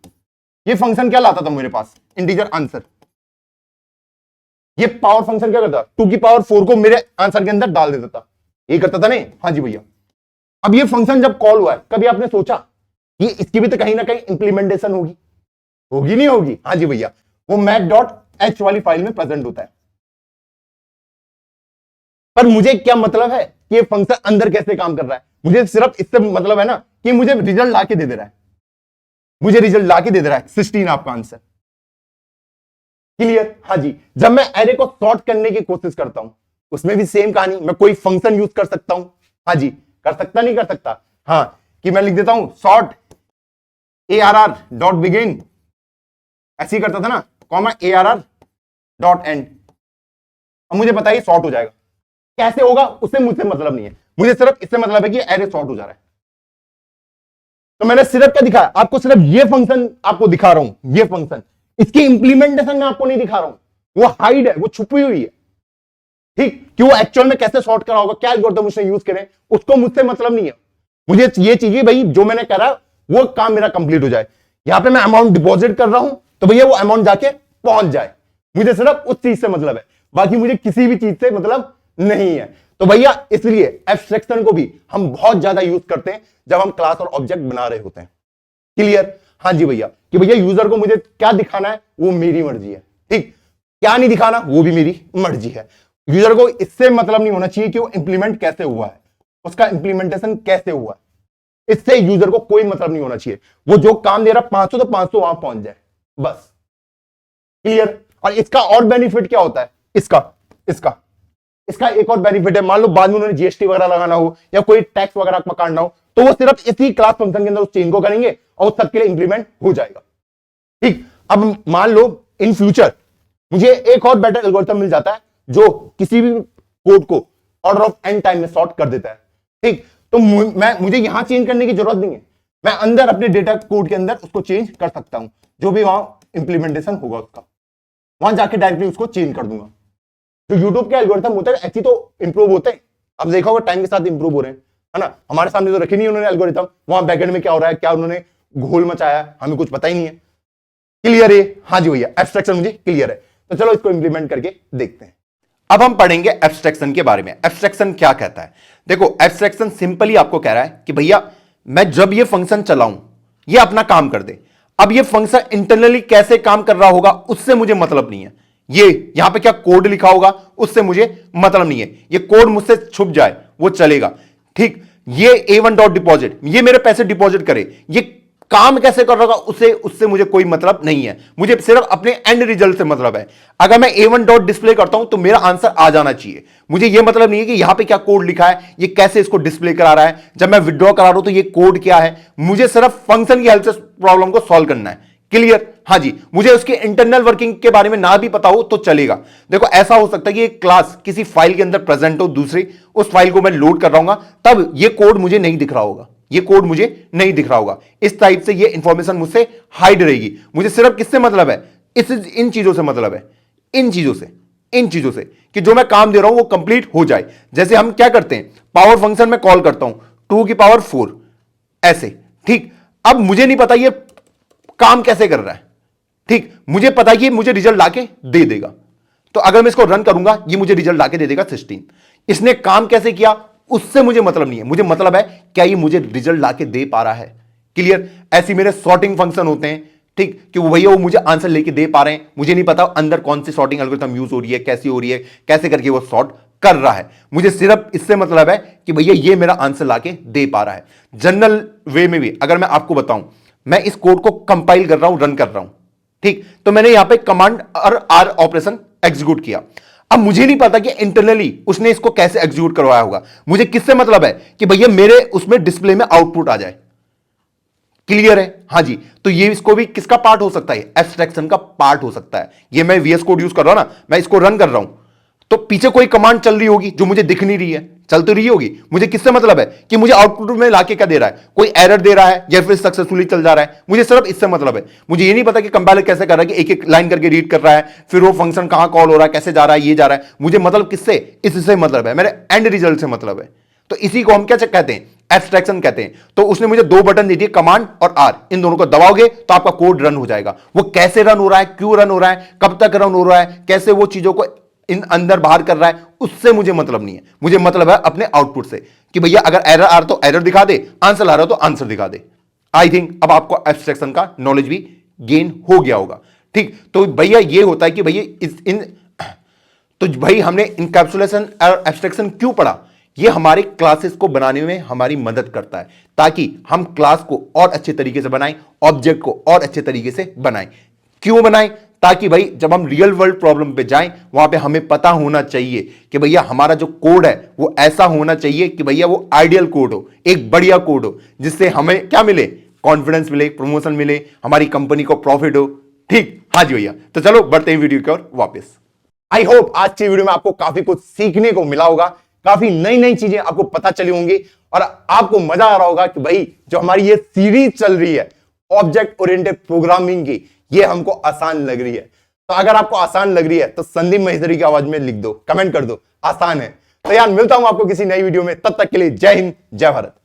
ये फंक्शन क्या लाता था मेरे पास, इंटीजर आंसर। ये पावर फंक्शन क्या करता, 2 की पावर 4 को मेरे आंसर के अंदर डाल देता था, ये करता था नहीं, हाँ जी भैया। अब ये फंक्शन जब कॉल हुआ है, कभी आपने सोचा कि इसकी भी तो कहीं ना कहीं इंप्लीमेंटेशन होगी, होगी नहीं होगी, हाँ जी भैया, वो math.h वाली फाइल में प्रेजेंट होता है। पर मुझे क्या मतलब है कि ये फंक्शन अंदर कैसे काम कर रहा है, मुझे सिर्फ इससे मतलब है ना कि मुझे रिजल्ट लाके दे दे रहा है, मुझे रिजल्ट लाके दे दे रहा है 16 आपका आंसर। क्लियर? हाँ जी। जब मैं एरे को सॉर्ट करने की कोशिश करता हूं, उसमें भी सेम कहानी, मैं कोई फंक्शन यूज कर सकता हूं, हाँ जी, कर सकता नहीं कर सकता, हाँ, कि मैं लिख देता हूं सॉर्ट ARR डॉट बिगिन, ऐसे ही करता था ना, कॉमा ARR डॉट एंड। अब मुझे पता है सॉर्ट हो जाएगा, कैसे होगा उससे मुझसे मतलब नहीं है, मुझे सिर्फ इससे मतलब है कि एरे सॉर्ट हो जा रहा है। तो मैंने सिर्फ क्या दिखाया आपको, सिर्फ ये फंक्शन आपको दिखा रहा हूं, ये फंक्शन, इसकी इंप्लीमेंटेशन में आपको नहीं दिखा रहा हूं, वो हाइड है, वो छुपी हुई है, ठीक, कि वो एक्चुअल में कैसे सॉर्ट करा होगा, क्या एल्गोरिथम उसने यूज करे, उसको मुझसे मतलब नहीं है। मुझे ये चाहिए भाई जो मैंने करा वो काम मेरा कंप्लीट हो जाए। यहां पे मैं अमाउंट डिपॉजिट कर रहा हूं तो भैया वो अमाउंट जाके पहुंच जाए, मुझे सिर्फ उस चीज से मतलब है, बाकी मुझे किसी भी चीज से मतलब नहीं है। तो भैया इसलिए एब्स्ट्रैक्शन को भी हम बहुत ज्यादा यूज करते हैं जब हम क्लास और ऑब्जेक्ट बना रहे होते हैं। क्लियर? हाँ जी भैया, कि भैया यूजर को मुझे क्या दिखाना है वो मेरी मर्जी है, ठीक, क्या नहीं दिखाना वो भी मेरी मर्जी है। यूजर को इससे मतलब नहीं होना चाहिए कि वो इंप्लीमेंट कैसे हुआ है, उसका इंप्लीमेंटेशन कैसे हुआ है, इससे यूजर को कोई मतलब नहीं होना चाहिए। वो जो काम दे रहा 500 तो 500 वहां पहुंच जाए बस। क्लियर? और इसका और बेनिफिट क्या होता है, इसका एक और बेनिफिट है, मान लो बाद में उन्होंने जीएसटी वगैरह लगाना हो या कोई टैक्स वगैरह पकड़ना हो तो वो सिर्फ इसी क्लास फंक्शन के अंदर उस चेन को करेंगे और उस सबके लिए इंप्लीमेंट हो जाएगा, ठीक। अब मान लो इन फ्यूचर मुझे एक और बेटर एल्गोरिथम मिल जाता है जो किसी भी कोड को ऑर्डर ऑफ एन टाइम में सॉर्ट कर देता है, ठीक, तो मुझे यहां चेंज करने की जरूरत नहीं है, मैं अंदर अपने डेटा कोड के अंदर उसको चेंज कर सकता हूं, जो भी वहां इंप्लीमेंटेशन होगा उसका वहां जाके डायरेक्टली उसको चेंज कर दूंगा। जो यूट्यूब के एल्गोरिथम होते हैं ऐसे तो इंप्रूव होते हैं, अब देखा होगा टाइम के साथ इंप्रूव हो रहे हैं, है ना, हमारे सामने तो रखे नहीं उन्होंने एल्गोरिथम, वहां बैकएंड में क्या हो रहा है, क्या उन्होंने घोल मचाया हमें कुछ पता ही नहीं है। क्लियर है? हाँ जी भैया, एब्स्ट्रैक्शन मुझे क्लियर है, तो चलो इसको इंप्लीमेंट करके देखते हैं। अब हम पढ़ेंगे एब्स्ट्रैक्शन के बारे में। एब्स्ट्रैक्शन क्या कहता है? देखो, एब्स्ट्रैक्शन सिंपली आपको कह रहा है कि भैया मैं जब ये फंक्शन चलाऊं ये अपना काम कर दे, अब ये फंक्शन इंटरनली कैसे काम कर रहा होगा उससे मुझे मतलब नहीं है, ये यहां पे क्या कोड लिखा होगा उससे मुझे मतलब नहीं है, ये कोड मुझसे छुप जाए वो चलेगा, ठीक। ये A1 डॉट डिपॉजिट, ये मेरे पैसे डिपॉजिट करे, ये काम कैसे कर रहा होगा उससे मुझे कोई मतलब नहीं है, मुझे सिर्फ अपने एंड रिजल्ट से मतलब है। अगर मैं A1 डॉट डिस्प्ले करता हूं तो मेरा आंसर आ जाना चाहिए, मुझे यह मतलब नहीं है कि यहां पे क्या कोड लिखा है, ये कैसे इसको डिस्प्ले करा रहा है, जब मैं विड्रॉ करा रहा हूं तो ये कोड क्या है, मुझे सिर्फ फंक्शन की हेल्प से प्रॉब्लम को सॉल्व करना है। क्लियर? हाँ जी, मुझे उसकी इंटरनल वर्किंग के बारे में ना भी पता हो तो चलेगा। देखो ऐसा हो सकता है कि एक क्लास किसी फाइल के अंदर प्रेजेंट हो, दूसरी उस फाइल को मैं लोड कर रहा हूं, तब ये कोड मुझे नहीं दिख रहा होगा, ये कोड मुझे नहीं दिख रहा होगा। इस टाइप से ये इंफॉर्मेशन मुझसे हाइड रहेगी। मुझे सिर्फ किससे मतलब है, इन चीजों से मतलब है, इन चीजों से कि जो मैं काम दे रहा हूं वो कंप्लीट हो जाए। जैसे हम क्या करते हैं, पावर फंक्शन में कॉल करता हूं 2 की पावर 4 ऐसे, ठीक। अब मुझे नहीं पता ये काम कैसे कर रहा है, ठीक। मुझे पता है कि मुझे रिजल्ट लाके दे देगा, तो अगर मैं इसको रन करूंगा ये मुझे रिजल्ट लाके दे देगा 16। इसने काम कैसे किया उससे मुझे मतलब नहीं है, मुझे मतलब है क्या ये मुझे रिजल्ट लाके दे पा रहा है। क्लियर। ऐसे मेरे सॉर्टिंग फंक्शन होते हैं, ठीक, कि भैया वो मुझे आंसर लेके दे पा रहे हैं, मुझे नहीं पता अंदर कौन सी सॉर्टिंग एल्गोरिथम यूज हो रही है, कैसी हो रही है, कैसे करके वो सॉर्ट कर रहा है। मुझे सिर्फ इससे मतलब है कि भैया ये मेरा आंसर लाके दे पा रहा है। जनरल वे में भी अगर मैं आपको बताऊं, मैं इस कोड को कंपाइल कर रहा हूं, रन कर रहा हूं, ठीक, तो मैंने यहां पे कमांड और आर ऑपरेशन एग्जीक्यूट किया। अब मुझे नहीं पता कि इंटरनली उसने इसको कैसे एग्जीक्यूट करवाया होगा। मुझे किससे मतलब है कि भैया मेरे उसमें डिस्प्ले में आउटपुट आ जाए। क्लियर है, हां जी। तो ये इसको भी किसका पार्ट हो सकता है, एब्स्ट्रैक्शन का पार्ट हो सकता है। ये मैं वीएस कोड यूज कर रहा हूं ना, मैं इसको रन कर रहा हूं, तो पीछे कोई कमांड चल रही होगी जो मुझे दिख नहीं रही है, चल तो रही होगी। मुझे किससे मतलब है कि मुझे आउटपुट में लाके क्या दे रहा है, कोई एरर दे रहा है या फिर सक्सेसफुली चल जा रहा है। मुझे सिर्फ इससे मतलब है। मुझे ये नहीं पता कि कंपाइलर कैसे कर रहा है, कि एक एक लाइन करके रीड कर रहा है, फिर वो फंक्शन कहां कॉल हो रहा है, कैसे जा रहा है, ये जा रहा है। मुझे मतलब किससे, इससे मतलब है, मेरे एंड रिजल्ट से मतलब है। तो इसी को हम क्या कहते हैं, एब्स्ट्रैक्शन कहते हैं। तो उसने मुझे 2 बटन दे दिए, कमांड और आर, इन दोनों को दबाओगे तो आपका कोड रन हो जाएगा। वो कैसे रन हो रहा है, क्यों रन हो रहा है, कब तक रन हो रहा है, कैसे वो चीजों को इन अंदर बाहर कर रहा है, उससे मुझे मतलब नहीं है। मुझे मतलब है अपने आउटपुट से कि भैया अगर एरर आ रहा तो एरर दिखा दे, आंसर आ रहा तो आंसर दिखा दे। आई थिंक अब आपको एब्स्ट्रैक्शन का नॉलेज भी गेन हो गया होगा, ठीक। तो भैया ये होता है कि भैया तो भाई हमने इनकैप्सुलेशन और एब्स्ट्रैक्शन क्यों पढ़ा, ये हमारे क्लासेस को बनाने में हमारी मदद करता है, ताकि हम क्लास को और अच्छे तरीके से बनाएं, ऑब्जेक्ट को और अच्छे तरीके से बनाएं। क्यों बनाएं, ताकि भाई जब हम रियल वर्ल्ड प्रॉब्लम पे जाएं, वहां पे हमें पता होना चाहिए कि भैया हमारा जो कोड है वो ऐसा होना चाहिए कि भैया वो आइडियल कोड हो, एक बढ़िया कोड हो, जिससे हमें क्या मिले, कॉन्फिडेंस मिले, प्रमोशन मिले, हमारी कंपनी को प्रॉफिट हो, ठीक। हाँ जी भैया, तो चलो बढ़ते हैं वीडियो की ओर वापस। आई होप आज की वीडियो में आपको काफी कुछ सीखने को मिला होगा, काफी नई नई चीजें आपको पता चली होंगी, और आपको मजा आ रहा होगा कि भाई जो हमारी ये सीरीज चल रही है ऑब्जेक्ट ओरिएंटेड प्रोग्रामिंग की, ये हमको आसान लग रही है। तो अगर आपको आसान लग रही है तो संदीप महेश्वरी की आवाज में लिख दो, कमेंट कर दो आसान है। तो यार मिलता हूं आपको किसी नई वीडियो में, तब तक के लिए जय हिंद, जय भारत।